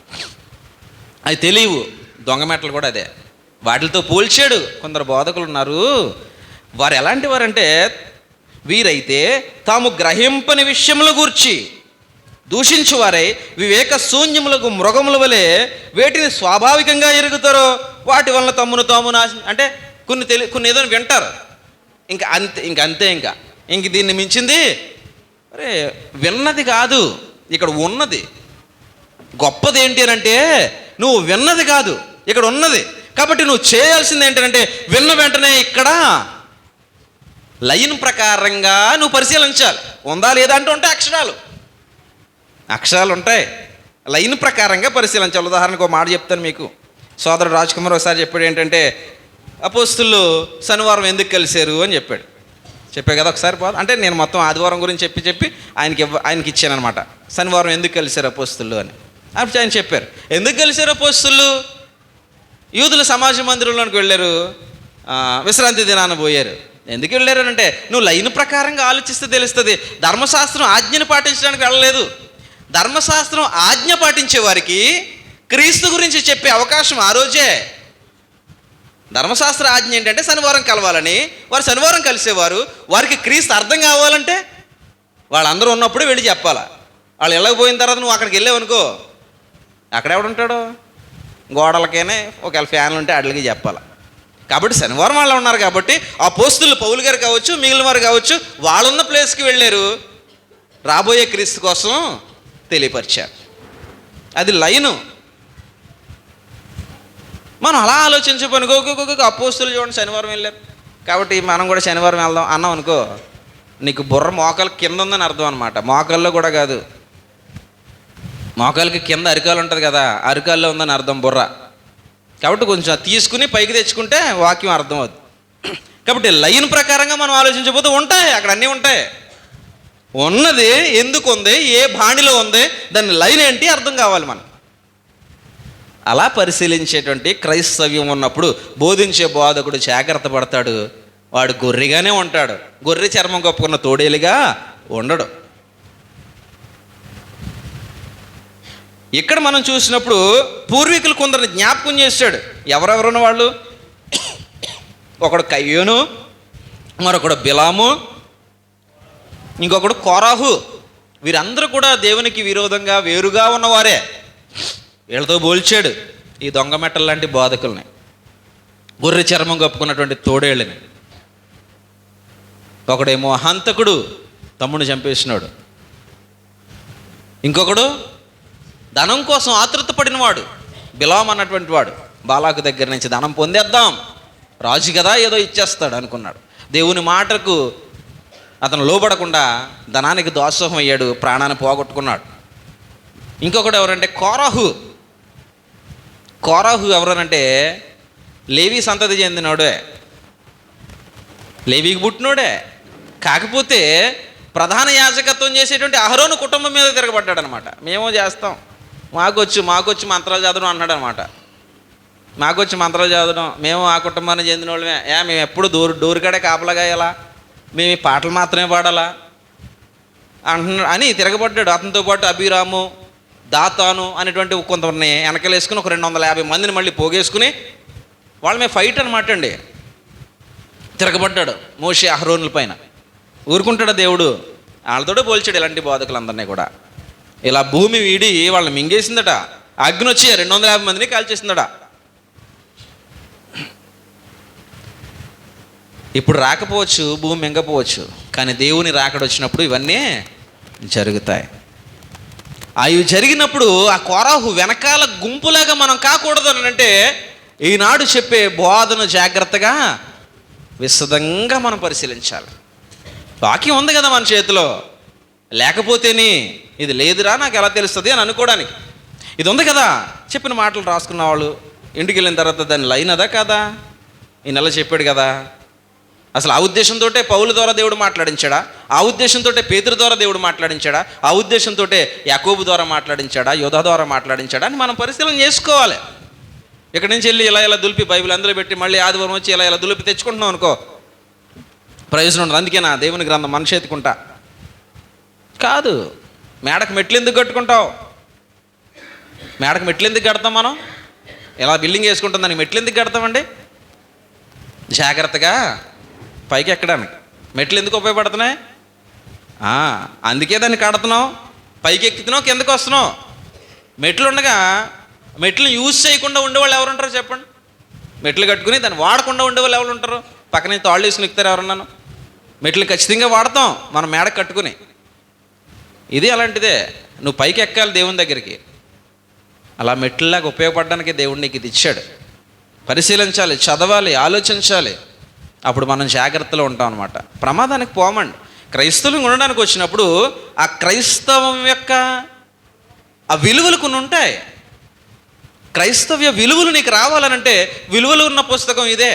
A: అవి తెలియవు. దొంగ మెట్టలు కూడా అదే. వాటితో పోల్చాడు. కొందరు బోధకులు ఉన్నారు, వారు ఎలాంటి వారంటే వీరైతే తాము గ్రహింపని విషయముల గూర్చి దూషించువారై వివేక శూన్యములకు మృగముల వలె వేటిని స్వాభావికంగా ఎరుగుతారో వాటి వలన తమ్మును తాము అంటే కొన్ని ఏదో వింటారు, అంతే. ఇంక దీన్ని మించింది అరే విన్నది కాదు, ఇక్కడ ఉన్నది. గొప్పది ఏంటి అంటే నువ్వు విన్నది కాదు, ఇక్కడ ఉన్నది. కాబట్టి నువ్వు చేయాల్సింది ఏంటంటే విన్న వెంటనే ఇక్కడ లైన్ ప్రకారంగా నువ్వు పరిశీలించాలి. ఉందా లేదా అంటే ఉంటాయి అక్షరాలు ఉంటాయి, లైన్ ప్రకారంగా పరిశీలించాలి. ఉదాహరణకు ఒక మాట చెప్తాను మీకు. సోదరుడు రాజ్ కుమార్ ఒకసారి చెప్పాడు ఏంటంటే, అపోస్తులు శనివారం ఎందుకు కలిశారు అని చెప్పాడు కదా ఒకసారి. అంటే నేను మొత్తం ఆదివారం గురించి చెప్పి ఆయనకి ఇచ్చాను అనమాట. శనివారం ఎందుకు కలిశారు అపోస్తులు అని అప్పుడు ఆయన చెప్పారు. ఎందుకు కలిశారు అపోస్తులు? యూదుల సమాజ మందిరంలోనికి వెళ్ళారు, విశ్రాంతి దినాన పోయారు. ఎందుకు వెళ్ళారు అంటే నువ్వు లైన్ ప్రకారంగా ఆలోచిస్తే తెలుస్తుంది. ధర్మశాస్త్రం ఆజ్ఞను పాటించడానికి వెళ్ళలేదు. ధర్మశాస్త్రం ఆజ్ఞ పాటించే వారికి క్రీస్తు గురించి చెప్పే అవకాశం ఆ రోజే. ధర్మశాస్త్ర ఆజ్ఞ ఏంటంటే శనివారం కలవాలని. వారు శనివారం కలిసేవారు. వారికి క్రీస్తు అర్థం కావాలంటే వాళ్ళందరూ ఉన్నప్పుడు వెళ్ళి చెప్పాలా. వాళ్ళు వెళ్ళకపోయిన తర్వాత నువ్వు అక్కడికి వెళ్ళావనుకో, అక్కడ ఎవడుంటాడు? గోడలకైనా ఒకవేళ ఫ్యాన్లు ఉంటే అడ్లకి చెప్పాలా. కాబట్టి శనివారం వాళ్ళు ఉన్నారు కాబట్టి అపోస్తలులు పౌలు గారు కావచ్చు, మిగిలిన వారు కావచ్చు, వాళ్ళున్న ప్లేస్కి వెళ్ళారు, రాబోయే క్రీస్తు కోసం తెలియపరిచారు. అది లైను. మనం అలా ఆలోచించబోను. అపోస్తలులు చూడండి శనివారం వెళ్ళారు కాబట్టి మనం కూడా శనివారం వెళ్దాం అన్నాం అనుకో, నీకు బుర్ర మోకాలు కింద ఉందని అర్థం అనమాట. మోకాల్లో కూడా కాదు, మోకాలకి కింద అరికాలు ఉంటుంది కదా, అరికాల్లో ఉందని అర్థం బుర్ర. కాబట్టి కొంచెం తీసుకుని పైకి తెచ్చుకుంటే వాక్యం అర్థం అవుతుంది. కాబట్టి లైన్ ప్రకారంగా మనం ఆలోచించకపోతే ఉంటాయి, అక్కడ అన్నీ ఉంటాయి. ఉన్నది ఎందుకు ఉంది, ఏ బాణిలో ఉంది, దాని లైన్ ఏంటి అర్థం కావాలి మనం. అలా పరిశీలించేటువంటి క్రైస్తవ్యం ఉన్నప్పుడు బోధించే బోధకుడు జాగ్రత్త పడతాడు. వాడు గొర్రెగానే ఉంటాడు, గొర్రె చర్మం కప్పుకున్న తోడేలుగా ఉండడు. ఇక్కడ మనం చూసినప్పుడు పూర్వీకులు కొందరిని జ్ఞాపకం చేశాడు. ఎవరెవరున్న వాళ్ళు? ఒకడు కయ్యోను, మరొకడు బిలాము, ఇంకొకడు కోరాహు. వీరందరూ కూడా దేవునికి విరోధంగా వేరుగా ఉన్నవారే. వీళ్ళతో పోల్చాడు ఈ దొంగ మెట్టల లాంటి బోధకుల్ని, గొర్రె చర్మం కప్పుకున్నటువంటి తోడేళ్ళని. ఒకడేమో హంతకుడు, తమ్ముడిని చంపేసినాడు. ఇంకొకడు ధనం కోసం ఆతృత పడినవాడు, బిలాం అన్నటువంటి వాడు. బాలాకు దగ్గర నుంచి ధనం పొందేద్దాం, రాజు కదా ఏదో ఇచ్చేస్తాడు అనుకున్నాడు. దేవుని మాటకు అతను లోబడకుండా ధనానికి దాసోహం అయ్యాడు, ప్రాణాన్ని పోగొట్టుకున్నాడు. ఇంకొకడు ఎవరంటే కోరాహు. కోరాహు ఎవరనంటే లేవి సంతతి చెందినోడే, లేవికి పుట్టినోడే. కాకపోతే ప్రధాన యాజకత్వం చేసేటువంటి అహరోను కుటుంబం మీద తిరగబడ్డాడు అనమాట. మేము చేస్తాం, మాకొచ్చి మంత్రాలు చదవడం అన్నాడు అనమాట. మాకొచ్చి మంత్రాలు చదవడం, మేము ఆ కుటుంబానికి చెందిన వాళ్ళమే. మేము ఎప్పుడు డోరుకాడే కాపలాగా ఎలా, మేము ఈ పాటలు మాత్రమే పాడాలా అని తిరగబడ్డాడు. అతనితో పాటు అభిరాము, దాతాను అనేటువంటి కొంతమందిని వెనకలేసుకుని ఒక 250 మందిని మళ్ళీ పోగేసుకుని వాళ్ళ మీద ఫైట్ అనమాట అండి. తిరగబడ్డాడు మోషే అహరోనుల పైన. ఊరుకుంటాడు దేవుడు? వాళ్ళతోటే పోల్చాడు ఇలాంటి బోధకులందరినీ కూడా. ఇలా భూమి వీడి వాళ్ళని మింగేసిందట, అగ్ని వచ్చి 250 మందిని కాల్చేసిందట. ఇప్పుడు రాకపోవచ్చు, భూమి మింగపోవచ్చు, కానీ దేవుని రాకడ వచ్చినప్పుడు ఇవన్నీ జరుగుతాయి. అవి జరిగినప్పుడు ఆ కోరాహు వెనకాల గుంపులాగా మనం కాకూడదు అని అంటే ఈనాడు చెప్పే బోధన జాగ్రత్తగా విశదంగా మనం పరిశీలించాలి. వాక్యం ఉంది కదా మన చేతిలో, లేకపోతేనే ఇది లేదురా నాకు ఎలా తెలుస్తుంది అని అనుకోవడానికి. ఇది ఉంది కదా, చెప్పిన మాటలు రాసుకున్న వాళ్ళు ఇంటికి వెళ్ళిన తర్వాత దాని లైన్ అదా కాదా? ఈ నెల చెప్పాడు కదా. అసలు ఆ ఉద్దేశంతో పౌలు ద్వారా దేవుడు మాట్లాడించాడా? ఆ ఉద్దేశంతో పేతురు ద్వారా దేవుడు మాట్లాడించాడా? ఆ ఉద్దేశంతో యాకోబు ద్వారా మాట్లాడించాడా? యోధా ద్వారా మాట్లాడించాడా అని మనం పరిశీలన చేసుకోవాలి. ఇక్కడి నుంచి వెళ్ళి ఇలా దులిపి బైబిల్ అందులో పెట్టి మళ్ళీ ఆదివారం వచ్చి ఇలా దులిపి తెచ్చుకుంటున్నాం అనుకో, ప్రయోజనం ఉండదు. అందుకే నా దేవుని గ్రంథం మన చేతుకుంటా కాదు. మేడకు మెట్లు ఎందుకు కట్టుకుంటావు? మేడకు మెట్లు ఎందుకు కడతాం మనం? ఇలా బిల్డింగ్ వేసుకుంటాం, దానికి మెట్లు ఎందుకు కడతామండి? జాగ్రత్తగా పైకి ఎక్కడానికి. మెట్లు ఎందుకు ఉపయోగపడుతున్నాయి? అందుకే దాన్ని కడుతున్నావు. పైకి ఎక్కుతున్నావు, కిందకు వస్తున్నావు. మెట్లు ఉండగా మెట్లు యూజ్ చేయకుండా ఉండేవాళ్ళు ఎవరు ఉంటారు చెప్పండి? మెట్లు కట్టుకుని దాన్ని వాడకుండా ఉండేవాళ్ళు ఎవరు ఉంటారు? పక్కన తాళ్ళు వేసుకుని ఎక్కుతారు ఎవరన్నాను? మెట్లు ఖచ్చితంగా వాడతాం మనం మేడ కట్టుకుని. ఇది అలాంటిదే, నువ్వు పైకి ఎక్కాలి దేవుని దగ్గరికి. అలా మెట్లలాగా ఉపయోగపడడానికి దేవుడు నీకు ఇది ఇచ్చాడు. పరిశీలించాలి, చదవాలి, ఆలోచించాలి. అప్పుడు మనం జాగ్రత్తలో ఉంటాం అనమాట. ప్రమాదానికి పోమండి. క్రైస్తవులు ఉండడానికి వచ్చినప్పుడు ఆ క్రైస్తవం యొక్క ఆ విలువలు కొన్ని ఉంటాయి. క్రైస్తవ్య విలువలు నీకు రావాలనంటే విలువలు ఉన్న పుస్తకం ఇదే.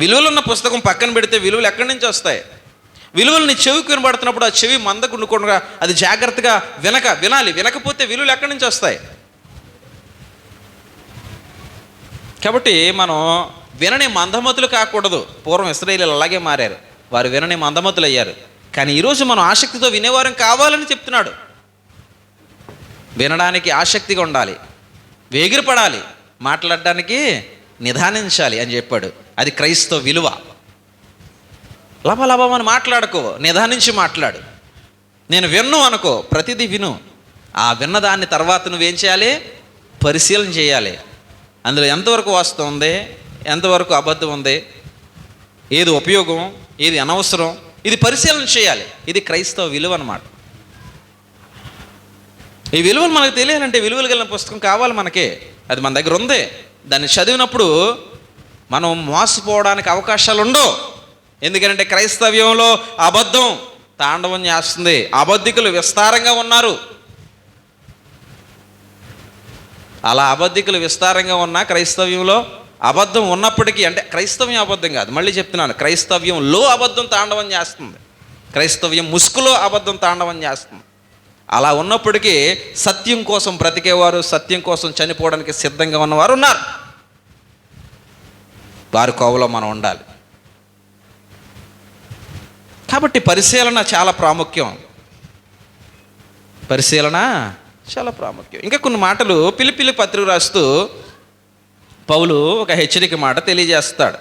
A: విలువలు ఉన్న పుస్తకం పక్కన పెడితే విలువలు ఎక్కడి నుంచి వస్తాయి? విలువలు నీ చెవికి వినబడుతున్నప్పుడు ఆ చెవి మందకుండకుండా అది జాగ్రత్తగా వినాలి. వినకపోతే విలువలు ఎక్కడి నుంచి వస్తాయి? కాబట్టి మనం వినని మందమతులు కాకూడదు. పూర్వం ఇశ్రాయేలీయులు అలాగే మారారు, వారు వినని మందమతులు అయ్యారు. కానీ ఈరోజు మనం ఆసక్తితో వినేవారం కావాలని చెప్తున్నాడు. వినడానికి ఆసక్తిగా ఉండాలి, వేగిరపడాలి, మాట్లాడడానికి నిదానించాలి అని చెప్పాడు. అది క్రైస్తవ విలువ. లభలభమని మాట్లాడుకో, నిదానించి మాట్లాడు. నేను విన్ను అనుకో, ప్రతిదీ విను. ఆ విన్నదాన్ని తర్వాత నువ్వేం చేయాలి? పరిశీలన చేయాలి. అందులో ఎంతవరకు వాస్తవం ఉంది, ఎంతవరకు అబద్ధం ఉంది, ఏది ఉపయోగం, ఏది అనవసరం, ఇది పరిశీలన చేయాలి. ఇది క్రైస్తవ విలువ అన్నమాట. ఈ విలువలు మనకు తెలియాలంటే విలువలు కలిగిన పుస్తకం కావాలి మనకి. అది మన దగ్గర ఉంది. దాన్ని చదివినప్పుడు మనం మోసపోవడానికి అవకాశాలు ఉండవు. ఎందుకంటే క్రైస్తవ్యంలో అబద్ధం తాండవం చేస్తుంది. అబద్ధికులు విస్తారంగా ఉన్నారు. అలా అబద్ధికులు విస్తారంగా ఉన్న క్రైస్తవ్యంలో అబద్ధం ఉన్నప్పటికీ, అంటే క్రైస్తవ్యం అబద్ధం కాదు, మళ్ళీ చెప్తున్నాను, క్రైస్తవ్యంలో అబద్ధం తాండవం చేస్తుంది, క్రైస్తవ్యం ముసుగులో అబద్ధం తాండవం చేస్తుంది. అలా ఉన్నప్పటికీ సత్యం కోసం బ్రతికేవారు, సత్యం కోసం చనిపోవడానికి సిద్ధంగా ఉన్నవారు ఉన్నారు. వారి కోవలో మనం ఉండాలి. కాబట్టి పరిశీలన చాలా ప్రాముఖ్యం, పరిశీలన చాలా ప్రాముఖ్యం. ఇంకా కొన్ని మాటలు పిలిపిలి పత్రిక రాస్తూ పౌలు ఒక హెచ్చరిక మాట తెలియజేస్తాడు.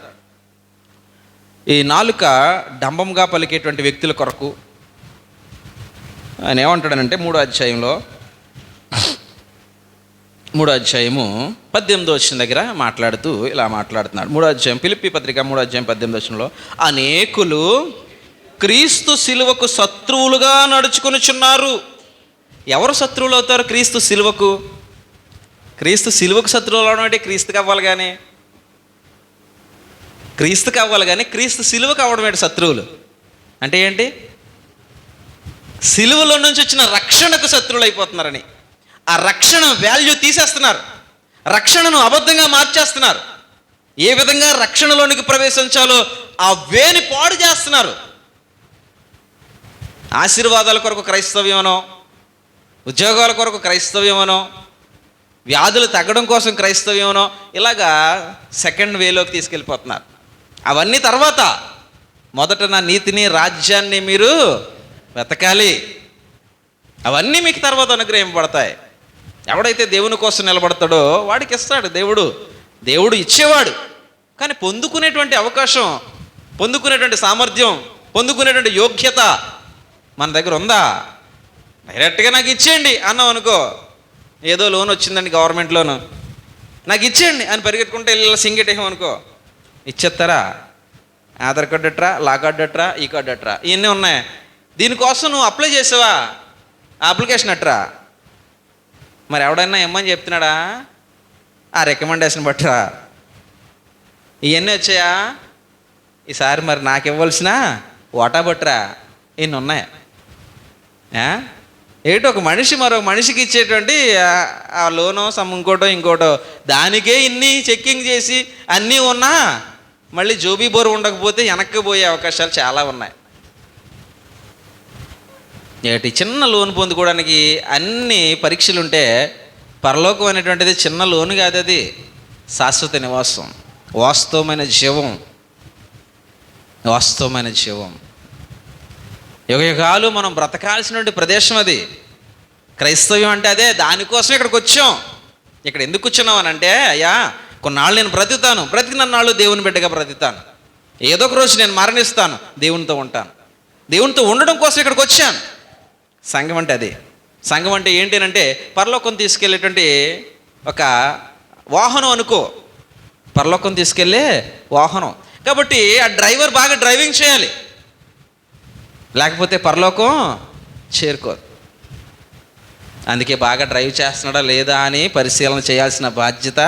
A: ఈ నాలుక డంబంగా పలికేటువంటి వ్యక్తుల కొరకు ఆయన ఏమంటాడనంటే 3వ అధ్యాయంలో 3వ అధ్యాయము 18వ వచనం దగ్గర మాట్లాడుతూ ఇలా మాట్లాడుతున్నాడు. 3వ అధ్యాయం పిలిప్పి పత్రిక 3వ అధ్యాయం 18వ వచనంలో, అనేకులు క్రీస్తు శిలువకు శత్రువులుగా నడుచుకొనుచున్నారు. ఎవరు శత్రువులు అవుతారు క్రీస్తు శిలువకు? క్రీస్తు శిలువకు శత్రువులు అవడం అంటే క్రీస్తుకి అవ్వాలి కానీ, క్రీస్తుకి అవ్వాలి కానీ క్రీస్తు శిలువకు అవ్వడం ఏంటి శత్రువులు అంటే ఏంటి? శిలువలో నుంచి వచ్చిన రక్షణకు శత్రువులు అయిపోతున్నారని, ఆ రక్షణ వాల్యూ తీసేస్తున్నారు, రక్షణను అబద్ధంగా మార్చేస్తున్నారు. ఏ విధంగా రక్షణలోనికి ప్రవేశించాలో ఆ వేని పాడు చేస్తున్నారు. ఆశీర్వాదాల కొరకు క్రైస్తవ్యమనో, ఉద్యోగాల కొరకు క్రైస్తవ్యమనో, వ్యాధులు తగ్గడం కోసం క్రైస్తవ్యమనో, ఇలాగా సెకండ్ వేలోకి తీసుకెళ్ళిపోతున్నారు. అవన్నీ తర్వాత, మొదట నా నీతిని రాజ్యాన్ని మీరు వెతకాలి, అవన్నీ మీకు తర్వాత అనుగ్రహింపబడతాయి. ఎవడైతే దేవుని కోసం నిలబడతాడో వాడికి ఇస్తాడు దేవుడు, దేవుడు ఇచ్చేవాడు. కానీ పొందుకునేటువంటి అవకాశం, పొందుకునేటువంటి సామర్థ్యం, పొందుకునేటువంటి యోగ్యత మన దగ్గర ఉందా? డైరెక్ట్గా నాకు ఇచ్చేయండి అన్నాం అనుకో, ఏదో లోన్ వచ్చిందండి గవర్నమెంట్ లోను, నాకు ఇచ్చేయండి అని పరిగెట్టుకుంటే వెళ్ళి సింగెట్టేమో అనుకో, ఇచ్చేస్తారా? ఆధార్ కార్డు అట్రా, లా కార్డు అట్రా, ఈ కార్డు అట్రా, ఇవన్నీ ఉన్నాయి. దీనికోసం నువ్వు అప్లై చేసావా? అప్లికేషన్ అట్రా. మరి ఎవడైనా ఇమ్మని చెప్తున్నాడా? ఆ రికమెండేషన్ బట్రా. ఇవన్నీ వచ్చాయా? ఈసారి మరి నాకు ఇవ్వాల్సిన ఓటా బట్రా. ఇన్ని ఉన్నాయి. ఏంటో ఒక మనిషి మరొక మనిషికి ఇచ్చేటువంటి ఆ లోనో ఇంకోటో దానికే ఇన్ని చెక్కింగ్ చేసి అన్నీ ఉన్నా మళ్ళీ జోబీ బోరు ఉండకపోతే వెనక్కి పోయే అవకాశాలు చాలా ఉన్నాయి. ఏటి చిన్న లోన్ పొందుకోవడానికి అన్ని పరీక్షలు ఉంటే, పరలోకం అనేటువంటిది చిన్న లోన్ కాదు, అది శాశ్వత నివాసం, వాస్తవమైన జీవం, వాస్తవమైన జీవం. యుగాలు మనం బ్రతకాల్సినటువంటి ప్రదేశం అది. క్రైస్తవ్యం అంటే అదే. దానికోసం ఇక్కడికి వచ్చాం. ఇక్కడ ఎందుకు కూర్చున్నాం అని అంటే, అయ్యా కొన్నాళ్ళు నేను బ్రతికినన్నాళ్ళు దేవుని బిడ్డగా బ్రతుకుతాను, ఏదో ఒక రోజు నేను మరణిస్తాను, దేవునితో ఉంటాను. దేవునితో ఉండడం కోసం ఇక్కడికి వచ్చాను. సంఘం అంటే అది. సంఘం అంటే ఏంటి అంటే పరలోకం తీసుకెళ్ళేటువంటి ఒక వాహనం అనుకో, పరలోకం తీసుకెళ్ళే వాహనం. కాబట్టి ఆ డ్రైవర్ బాగా డ్రైవింగ్ చేయాలి, లేకపోతే పరలోకం చేరుకోదు. అందుకే బాగా డ్రైవ్ చేస్తున్నాడా లేదా అని పరిశీలన చేయాల్సిన బాధ్యత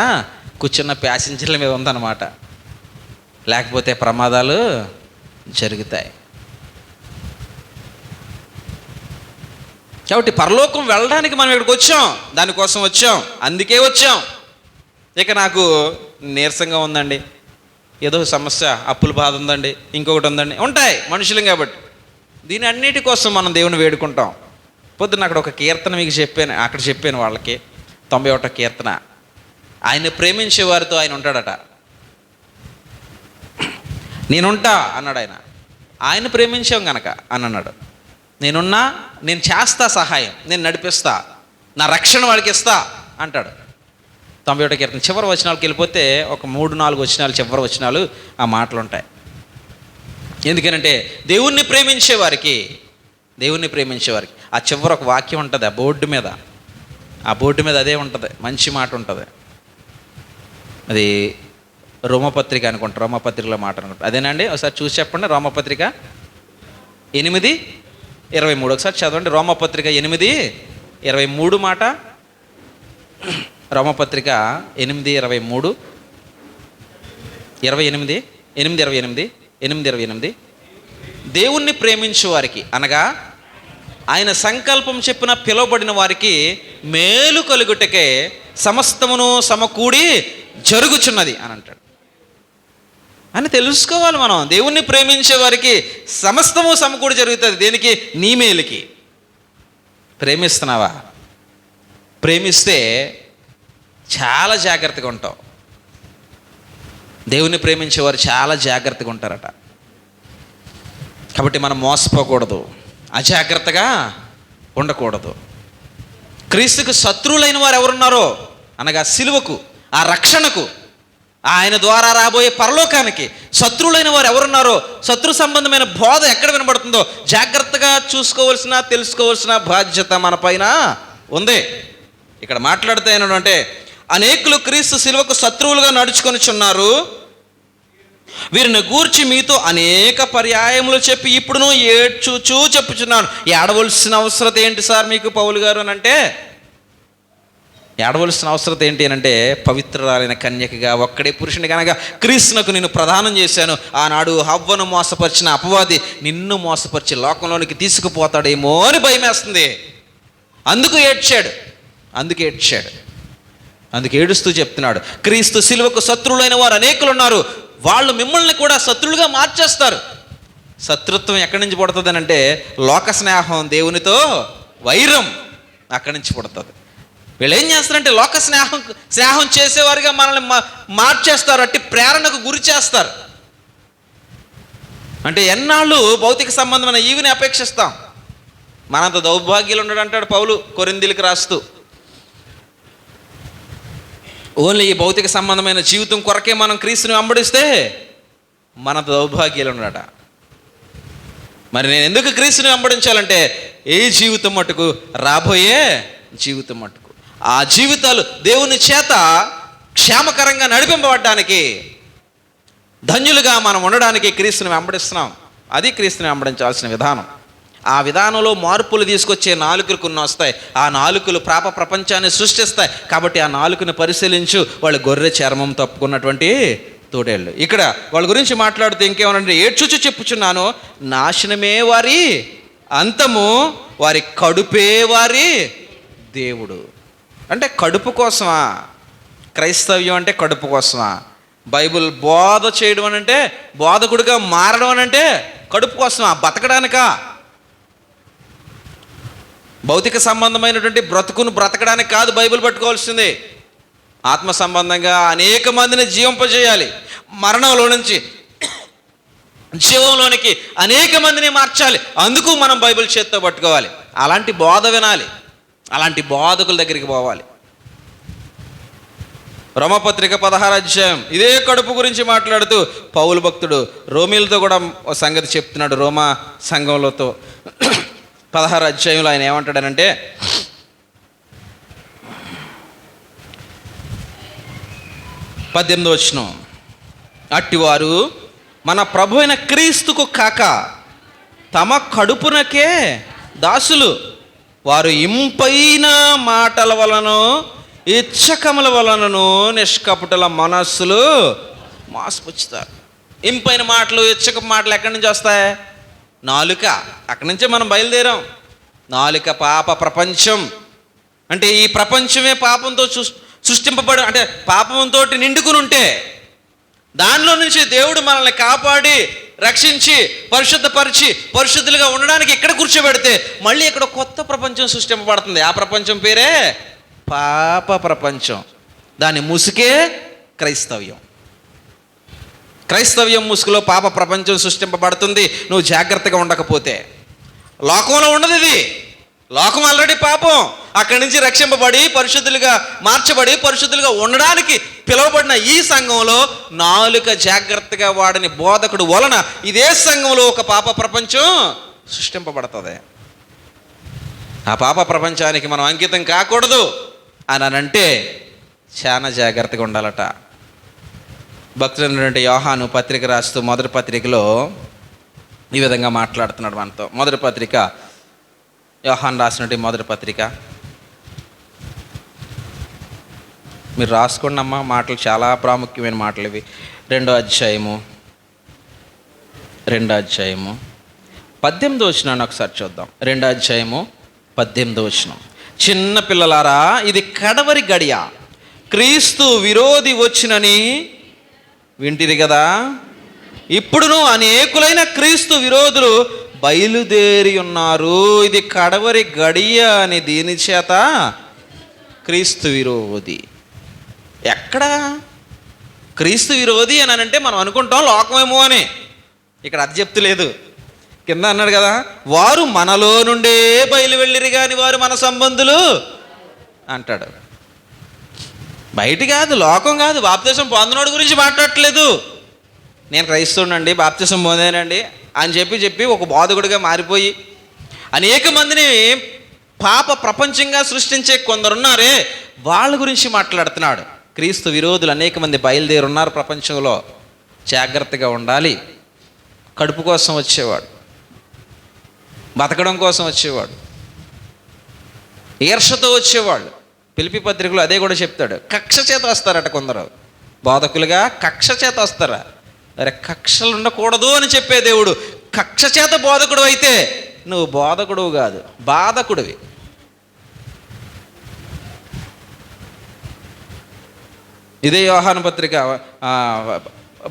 A: కూర్చున్న ప్యాసింజర్ల మీద ఉందన్నమాట. లేకపోతే ప్రమాదాలు జరుగుతాయి. కాబట్టి పరలోకం వెళ్ళడానికి మనం ఇక్కడికి వచ్చాం, దానికోసం వచ్చాం, అందుకే వచ్చాం. ఇక నాకు నీరసంగా ఉందండి, ఏదో సమస్య, అప్పుల బాధ ఉందండి, ఇంకొకటి ఉందండి, ఉంటాయి మనుషులం కాబట్టి. దీని అన్నిటి కోసం మనం దేవుని వేడుకుంటాం. పొద్దున్న అక్కడ ఒక కీర్తన మీకు చెప్పాను వాళ్ళకి, 91వ కీర్తన. ఆయన ప్రేమించే వారితో ఆయన ఉంటాడట. నేనుంటా అన్నాడు ఆయన. ఆయన ప్రేమించాం కనుక అని అన్నాడు. నేనున్నా, నేను చేస్తా సహాయం, నేను నడిపిస్తా, నా రక్షణ వాడికి ఇస్తా అంటాడు. 91వ కీర్తన చివరి వచనాలకు వెళ్ళిపోతే ఒక 3-4 వచనాలు, చివరి వచనాలు ఆ మాటలు ఉంటాయి. ఎందుకనంటే దేవుణ్ణి ప్రేమించే వారికి ఆ చివరి ఒక వాక్యం ఉంటుంది ఆ బోర్డు మీద అదే ఉంటుంది, మంచి మాట ఉంటుంది. అది రోమపత్రిక అనుకుంటా, రోమపత్రికలో మాట అనుకుంటా, అదేనండి. ఒకసారి చూసి చెప్పండి. రోమపత్రిక 8:23 ఒకసారి చదవండి. రోమపత్రిక 8:23 మాట. రోమపత్రిక 8:23, 8:28, దేవుణ్ణి ప్రేమించు వారికి అనగా ఆయన సంకల్పం చెప్పిన పిలువబడిన వారికి మేలు కలుగుటకే సమస్తమును సమకూడి జరుగుచున్నది అని అంటాడు. అని తెలుసుకోవాలి మనం. దేవుణ్ణి ప్రేమించే వారికి సమస్తము సమకూడి జరుగుతుంది. దేనికి? నీ మేలుకి. ప్రేమిస్తున్నావా? ప్రేమిస్తే చాలా జాగ్రత్తగా ఉంటావు. దేవుని ప్రేమించేవారు చాలా జాగ్రత్తగా ఉంటారట. కాబట్టి మనం మోసపోకూడదు, అజాగ్రత్తగా ఉండకూడదు. క్రీస్తుకు శత్రువులైన వారు ఎవరున్నారో అనగా సిలువకు, ఆ రక్షణకు, ఆయన ద్వారా రాబోయే పరలోకానికి శత్రువులైన వారు ఎవరున్నారో, శత్రు సంబంధమైన బోధ ఎక్కడ వినబడుతుందో జాగ్రత్తగా చూసుకోవాల్సిన, తెలుసుకోవాల్సిన బాధ్యత మన పైన ఉంది. ఇక్కడ మాట్లాడితే ఏంటంటే, అనేకులు క్రీస్తు సిలువకు శత్రువులుగా నడుచుకొనిచున్నారు. వీరిని గూర్చి మీతో అనేక పర్యాయములు చెప్పి ఇప్పుడును ఏడ్చుచూ చెప్పుచున్నాను. ఏడవలసిన అవసరం ఏంటి సార్ మీకు పౌలు గారు అని అంటే, ఏడవలసిన అవసరం ఏంటి అని అంటే, పవిత్రురాలైన కన్యకగా ఒక్కడే పురుషుని కనుక క్రీస్తునకు నేను ప్రదానం చేశాను. ఆనాడు హవ్వను మోసపరిచిన అపవాది నిన్ను మోసపరిచి లోకంలోనికి తీసుకుపోతాడేమో అని భయమేస్తుంది. అందుకు ఏడ్చాడు. అందుకు ఏడుస్తూ చెప్తున్నాడు, క్రీస్తు సిలువకు శత్రువులైన వారు అనేకులు ఉన్నారు. వాళ్ళు మిమ్మల్ని కూడా శత్రువులుగా మార్చేస్తారు. శత్రుత్వం ఎక్కడి నుంచి పుడుతుంది అంటే, లోక స్నేహం, దేవునితో వైరం అక్కడి నుంచి పుడుతుంది. వీళ్ళు ఏం చేస్తారంటే, లోక స్నేహం చేసేవారుగా మనల్ని మార్చేస్తారు. అట్టి ప్రేరణకు గురి చేస్తారు. అంటే ఎన్నాళ్ళు భౌతిక సంబంధమైన ఈవిని అపేక్షిస్తాం. మనంత దౌర్భాగ్యులు ఉండడు అంటాడు పౌలు కొరింథీయులకు రాస్తూ. ఓన్లీ ఈ భౌతిక సంబంధమైన జీవితం కొరకే మనం క్రీస్తుని వెంబడిస్తే మనంత దౌర్భాగ్యులు ఉండట. మరి నేను ఎందుకు క్రీస్తుని వెంబడించాలంటే, ఏ జీవితం మట్టుకు, రాబోయే జీవితం మట్టుకు, ఆ జీవితాలు దేవుని చేత క్షేమకరంగా నడిపింపబడడానికి, ధన్యులుగా మనం ఉండడానికి క్రీస్తుని వెంబడిస్తున్నాం. అది క్రీస్తుని వెంబడించాల్సిన విధానం. ఆ విధానంలో మార్పులు తీసుకొచ్చే నాలుకలు కొన్ని వస్తాయి. ఆ నాలుకలు పాప ప్రపంచాన్ని సృష్టిస్తాయి. కాబట్టి ఆ నాలుకను పరిశీలించు. వాళ్ళు గొర్రె చర్మం తప్పుకున్నటువంటి తోడేళ్ళు. ఇక్కడ వాళ్ళ గురించి మాట్లాడుతూ ఇంకేమనంటే, ఏడ్చుచు చెప్పుచున్నాను, నాశనమే వారి అంతము, వారి కడుపే వారి దేవుడు. అంటే కడుపు కోసమా క్రైస్తవ్యం? అంటే కడుపు కోసమా? బైబిల్ బోధ చేయడం అని అంటే, బోధకుడిగా మారడం అని అంటే కడుపు కోసమా? బతకడానికా? భౌతిక సంబంధమైనటువంటి బ్రతుకును బ్రతకడానికి కాదు బైబిల్ పట్టుకోవాల్సింది. ఆత్మ సంబంధంగా అనేక మందిని జీవింపజేయాలి. మరణంలో నుంచి జీవంలోనికి అనేక మందిని మార్చాలి. అందుకు మనం బైబిల్ చేత్తో పట్టుకోవాలి. అలాంటి బోధ వినాలి. అలాంటి బోధకుల దగ్గరికి పోవాలి. రోమపత్రిక 16వ అధ్యాయం ఇదే కడుపు గురించి మాట్లాడుతూ పౌలు భక్తుడు రోమీలతో కూడా సంగతి చెప్తున్నాడు. రోమా సంఘంలోతో 16వ అధ్యాయంలో ఆయన ఏమంటాడనంటే, 18వ వచనం, అట్టివారు మన ప్రభు అయిన క్రీస్తుకు కాక తమ కడుపునకే దాసులు, వారు ఇంపైన మాటల వలన ఇచ్చకముల వలనను నిష్కపటుల మనస్సులు మోసపుచ్చుతారు. ఇంపైన మాటలు, ఇచ్చకపు మాటలు ఎక్కడి నుంచి వస్తాయి? నాలుక. అక్కడి నుంచే మనం బయలుదేరాం. నాలుక పాప ప్రపంచం. అంటే ఈ ప్రపంచమే పాపంతో సృష్టింపబడి, అంటే పాపంతో నిండుకుని ఉంటే దానిలో నుంచి దేవుడు మనల్ని కాపాడి రక్షించి పరిశుద్ధపరిచి పరిశుద్ధులుగా ఉండడానికి ఇక్కడ కూర్చోబెడితే మళ్ళీ ఇక్కడ కొత్త ప్రపంచం సృష్టింపబడుతుంది. ఆ ప్రపంచం పేరే పాప ప్రపంచం. దాని ముసుకే క్రైస్తవ్యం. క్రైస్తవ్యం ముసుగులో పాప ప్రపంచం సృష్టింపబడుతుంది నువ్వు జాగ్రత్తగా ఉండకపోతే. లోకంలో ఉండదు ఇది. లోకం ఆల్రెడీ పాపం. అక్కడి నుంచి రక్షింపబడి పరిశుద్ధులుగా మార్చబడి పరిశుద్ధులుగా ఉండడానికి పిలువబడిన ఈ సంఘంలో నాలుక జాగ్రత్తగా వాడని బోధకుడు వలన ఇదే సంఘంలో ఒక పాప ప్రపంచం సృష్టింపబడుతుంది. ఆ పాప ప్రపంచానికి మనం అంకితం కాకూడదు అని అంటే చాలా జాగ్రత్తగా ఉండాలట. భక్తులైనటువంటి యోహాను పత్రిక రాస్తూ మొదటి పత్రికలో ఈ విధంగా మాట్లాడుతున్నాడు మనతో. మొదటి పత్రిక, యోహాను రాసినటువంటి మొదటి పత్రిక, మీరు రాసుకోండి అమ్మా, మాటలు చాలా ప్రాముఖ్యమైన మాటలు ఇవి. 2వ అధ్యాయము 18వ వచనాన్ని ఒకసారి చూద్దాం. 2వ అధ్యాయము 18వ వచనం. చిన్న పిల్లలారా, ఇది కడవరి గడియ, క్రీస్తు విరోధి వచ్చినని వింటిరి కదా. ఇప్పుడును అనేకులైన క్రీస్తు విరోధులు బయలుదేరి ఉన్నారు. ఇది కడవరి గడియ అని దీని చేత క్రీస్తు విరోధి. ఎక్కడ క్రీస్తు విరోధి అని అంటే మనం అనుకుంటాం లోకమేమో అని. ఇక్కడ అది చెప్తలేదు. కింద అన్నాడు కదా, వారు మనలో నుండే బయలు వెళ్ళిరి కానీ వారు మన సంబంధులు అంటాడు. బయట కాదు, లోకం కాదు. బాప్తిసం పొందినోడి గురించి మాట్లాడట్లేదు. నేను క్రైస్తవునండి, బాప్తిసం పొందానండి అని చెప్పి ఒక బోధకుడిగా మారిపోయి అనేక మందిని పాప ప్రపంచంగా సృష్టించే కొందరున్నారే, వాళ్ళ గురించి మాట్లాడుతున్నాడు. క్రీస్తు విరోధులు అనేక మంది బయలుదేరున్నారు ప్రపంచంలో. జాగ్రత్తగా ఉండాలి. కడుపు కోసం వచ్చేవాడు, బతకడం కోసం వచ్చేవాడు, ఈర్షతో వచ్చేవాళ్ళు. పిలిపి పత్రికలో అదే కూడా చెప్తాడు. కక్ష చేత వస్తారట కొందరు బోధకులుగా. కక్ష చేత వస్తారా? అరే, కక్షలు ఉండకూడదు అని చెప్పే దేవుడు కక్ష చేత బోధకుడు అయితే నువ్వు బోధకుడు కాదు, బాధకుడివి. ఇదే యోహాను పత్రిక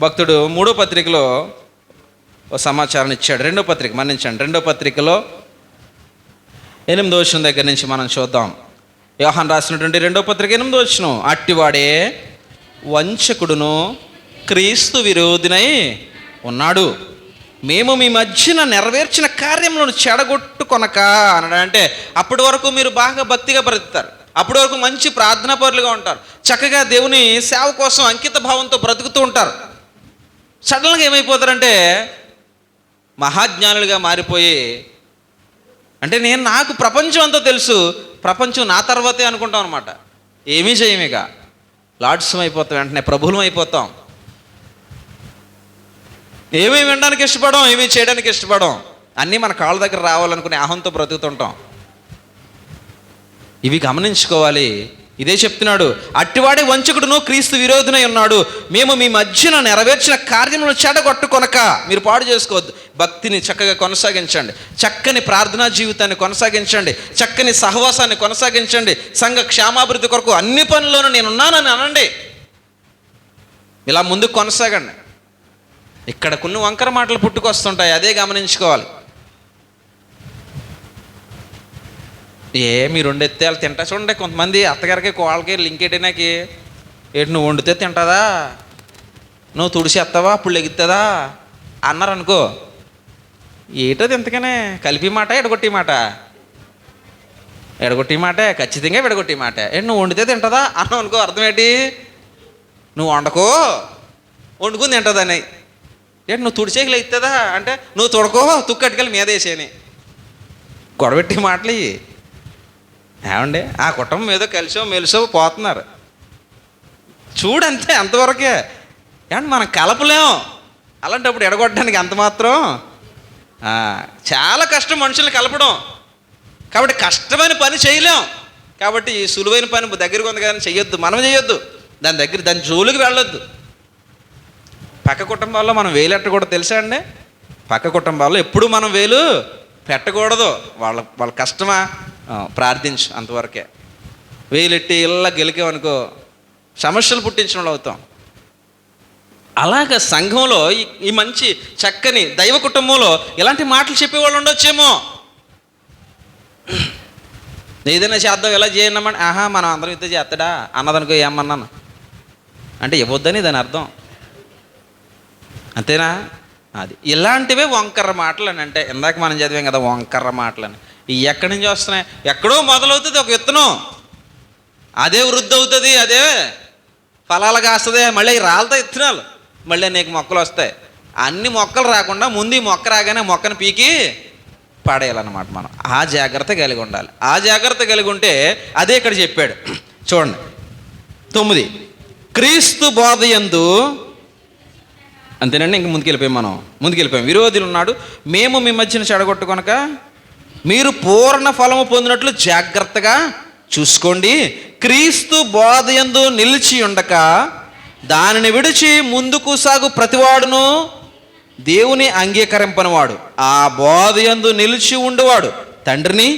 A: భక్తుడు 3వ పత్రికలో ఓ సమాచారం ఇచ్చాడు. 2వ పత్రిక మన్నించండి, 2వ పత్రికలో 8వ వచనం దగ్గర నుంచి మనం చూద్దాం. యోహాను రాసినటువంటి 2వ పత్రిక 8వ వచనం. అట్టివాడే వంచకుడును క్రీస్తు విరోధినై ఉన్నాడు. మేము మీ మధ్యన నెరవేర్చిన కార్యములను చెడగొట్టుకొనక అన్నాడంటే, అప్పటి వరకు మీరు బాగా భక్తిగా బ్రతుకుతారు, అప్పటి వరకు మంచి ప్రార్థనా పరులుగా ఉంటారు, చక్కగా దేవుని సేవ కోసం అంకిత భావంతో బ్రతుకుతూ ఉంటారు. సడన్గా ఏమైపోతారంటే మహాజ్ఞానులుగా మారిపోయి, అంటే నాకు ప్రపంచం అంతా తెలుసు, ప్రపంచం నా తర్వాతే అనుకుంటాం అనమాట. ఏమీ చేయమిక లాడ్సం అయిపోతాం, వెంటనే ప్రభులం అయిపోతాం. ఏమీ వినడానికి ఇష్టపడం, ఏమీ చేయడానికి ఇష్టపడం, అన్నీ మన కాళ్ళ దగ్గర రావాలనుకునే అహంతో బ్రతుకుతుంటాం. ఇవి గమనించుకోవాలి. ఇదే చెప్తున్నాడు, అట్టివాడే వంచకుడును క్రీస్తు విరోధినై ఉన్నాడు. మేము మీ మధ్యన నెరవేర్చిన కార్యములను చెడగొట్టుకొనక. మీరు పాడు చేసుకోవద్దు. భక్తిని చక్కగా కొనసాగించండి, చక్కని ప్రార్థనా జీవితాన్ని కొనసాగించండి, చక్కని సహవాసాన్ని కొనసాగించండి, సంఘ క్షేమాభివృద్ధి కొరకు అన్ని పనుల్లోనూ నేనున్నానని అనండి. ఇలా ముందుకు కొనసాగండి. ఇక్కడ కొన్ని వంకర మాటలు పుట్టుకొస్తుంటాయి, అదే గమనించుకోవాలి. మీరు రెండెత్తేలు తింటా చూడండి. కొంతమంది అత్తగారికి కోళ్ళకి లింకెటినాకి, ఏంటి నువ్వు వండితే తింటుందా, నువ్వు తుడిసేస్తావా అప్పుడు లెగుతుందా అన్నారు అనుకో. ఏటది ఎంతకనే కలిపి మాట, ఎడగొట్టి మాట, ఎడగొట్టి మాటే, ఖచ్చితంగా విడగొట్టి మాట. ఏంటి నువ్వు వండితే తింటుందా అన్నావు అనుకో, అర్థం ఏంటి? నువ్వు వండుకుని తింటుందని. ఏంటి నువ్వు తుడిచేకి లెగుతుందా అంటే, నువ్వు తుడకో తుక్కటికెళ్ళి మీద వేసేని. గొడవెట్టి మాటలు ఇవి. ఏమండి, ఆ కుటుంబం ఏదో కలిసో మెలిసో పోతున్నారు చూడంతే, అంతవరకే. ఏమంటే మనం కలపలేం. అలాంటప్పుడు ఎడగొట్టడానికి అంత మాత్రం చాలా కష్టం మనుషుల్ని కలపడం. కాబట్టి కష్టమైన పని చేయలేం. కాబట్టి ఈ సులువైన పని దగ్గరికి ఉంది కానీ చెయ్యొద్దు, మనం చేయొద్దు. దాని జోలికి వెళ్ళొద్దు. పక్క కుటుంబాల్లో మనం వేలు ఎట్టకూడదు తెలుసా అండి? పక్క కుటుంబాల్లో ఎప్పుడు మనం వేలు పెట్టకూడదు. వాళ్ళ కష్టమా, ప్రార్థించు, అంతవరకే. వేలెట్టి ఇలా గెలికామనుకో సమస్యలు పుట్టించిన వాళ్ళు అవుతాం. అలాగ సంఘంలో ఈ మంచి చక్కని దైవ కుటుంబంలో ఇలాంటి మాటలు చెప్పేవాళ్ళు ఉండొచ్చేమో. ఏదైనా చేద్దాం, ఎలా చేయనమ్మని, మనం అందరం ఇంత చేస్తాడా అన్నదనుకో, ఏమన్నాను అంటే ఇవ్వద్దని దాని అర్థం, అంతేనా? అది ఇలాంటివే వంకర్ర మాటలు అని. అంటే ఇందాక మనం చదివాం కదా వంకర్ర మాటలని. ఇవి ఎక్కడి నుంచి వస్తున్నాయి? ఎక్కడో మొదలవుతుంది ఒక విత్తనం, అదే వృద్ధి అవుతుంది, అదే ఫలాలు కాస్తుంది, మళ్ళీ రాలతో విత్తనాలు, మళ్ళీ నీకు మొక్కలు వస్తాయి. అన్ని మొక్కలు రాకుండా ముందు ఈ మొక్క రాగానే మొక్కను పీకి పడేయాలన్నమాట. మనం ఆ జాగ్రత్త కలిగి ఉండాలి. ఆ జాగ్రత్త కలిగి ఉంటే అదే ఇక్కడ చెప్పాడు. చూడండి 9, క్రీస్తు బోధయందు, అంతేనండి. ఇంక ముందుకెళ్ళిపోయాం. విరోధులు ఉన్నాడు, మేము మీ మధ్యన చెడగొట్టుకొనక మీరు పూర్ణ ఫలము పొందినట్లు జాగ్రత్తగా చూసుకోండి. క్రీస్తు బోధయందు నిలిచి ఉండక దానిని విడిచి ముందుకు సాగు ప్రతివాడును దేవుని అంగీకరింపనివాడు, ఆ బోధ యందు నిలిచి ఉండువాడు తండ్రిని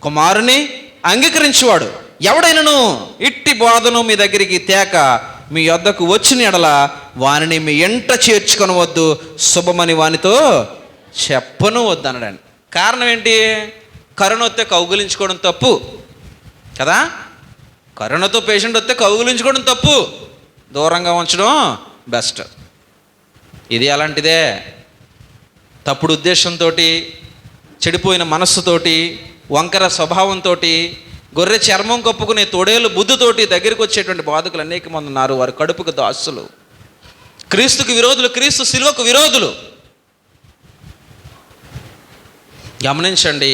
A: కుమారుని అంగీకరించువాడు. ఎవడైనను ఇట్టి బోధను మీ దగ్గరికి తేక మీ యొద్దకు వచ్చిన ఎడల వానిని మీ ఎంట చేర్చుకొనవద్దు, శుభమని వానితో చెప్పను వద్దు అన్నాడండి. కారణం ఏంటి? కరోనా వస్తే కౌగులించుకోవడం తప్పు కదా. కరోనాతో పేషెంట్ వస్తే కౌగులించుకోవడం తప్పు, దూరంగా ఉంచడం బెస్ట్. ఇది అలాంటిదే. తప్పుడు ఉద్దేశంతో, చెడిపోయిన మనస్సుతోటి, వంకర స్వభావంతో, గొర్రె చర్మం కప్పుకునే తోడేలు బుద్ధితోటి దగ్గరికి వచ్చేటువంటి బాధకులు అనేక మంది ఉన్నారు. వారి కడుపుకు దాసులు, క్రీస్తుకు విరోధులు, క్రీస్తు శిలువకు విరోధులు. గమనించండి,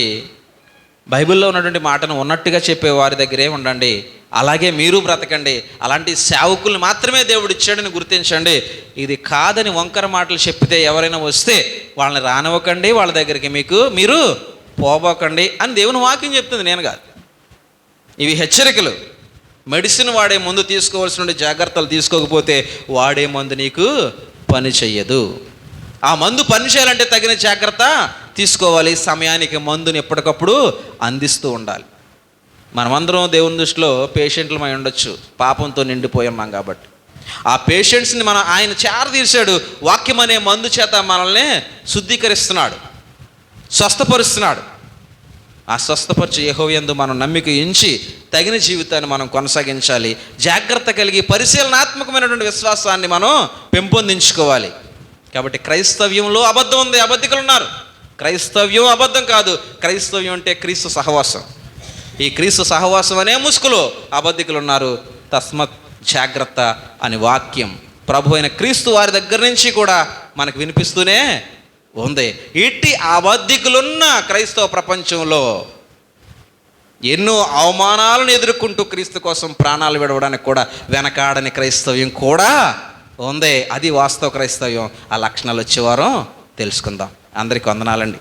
A: బైబిల్లో ఉన్నటువంటి మాటను ఉన్నట్టుగా చెప్పే వారి దగ్గరే ఉండండి, అలాగే మీరు బ్రతకండి. అలాంటి సేవకుల్ని మాత్రమే దేవుడు ఇచ్చాడని గుర్తించండి. ఇది కాదని వంకర మాటలు చెప్పితే ఎవరైనా వస్తే వాళ్ళని రానివ్వకండి, వాళ్ళ దగ్గరికి మీరు పోబోకండి అని దేవుని వాక్యం చెప్తుంది, నేను కాదు. ఇవి హెచ్చరికలు. మెడిసిన్ వాడే ముందు తీసుకోవాల్సిన జాగ్రత్తలు తీసుకోకపోతే వాడే మందు నీకు పని చెయ్యదు. ఆ మందు పని చేయాలంటే తగిన జాగ్రత్త తీసుకోవాలి. సమయానికి మందుని ఎప్పటికప్పుడు అందిస్తూ ఉండాలి. మనమందరం దేవుని దృష్టిలో పేషెంట్లమై ఉండొచ్చు, పాపంతో నిండిపోయి ఉన్నాం కాబట్టి. ఆ పేషెంట్స్ని ఆయన చేరదీశాడు. వాక్యం అనే మందు చేత మనల్ని శుద్ధీకరిస్తున్నాడు, స్వస్థపరుస్తున్నాడు. ఆ స్వస్థపరిచే యెహోవా యందు మనం నమ్మిక ఉంచి తగిన జీవితాన్ని మనం కొనసాగించాలి. జాగ్రత్త కలిగి పరిశీలనాత్మకమైనటువంటి విశ్వాసాన్ని మనం పెంపొందించుకోవాలి. కాబట్టి క్రైస్తవ్యంలో అబద్ధం ఉంది, అబద్ధికులు ఉన్నారు. క్రైస్తవ్యం అబద్ధం కాదు. క్రైస్తవ్యం అంటే క్రీస్తు సహవాసం. ఈ క్రీస్తు సహవాసం అనే ముసుగులో అబద్ధికులు ఉన్నారు. తస్మత్ జాగ్రత్త అని వాక్యం ప్రభు అయిన క్రీస్తు వారి దగ్గర నుంచి కూడా మనకు వినిపిస్తూనే ఉంది. ఇట్టి అబద్ధికులున్న క్రైస్తవ ప్రపంచంలో ఎన్నో అవమానాలను ఎదుర్కొంటూ క్రీస్తు కోసం ప్రాణాలు విడవడానికి కూడా వెనకాడని క్రైస్తవ్యం కూడా ఉంది. అది వాస్తవ క్రైస్తవ్యం. ఆ లక్షణాలు వచ్చేవారం తెలుసుకుందాం. అందరికీ వందనాలండి.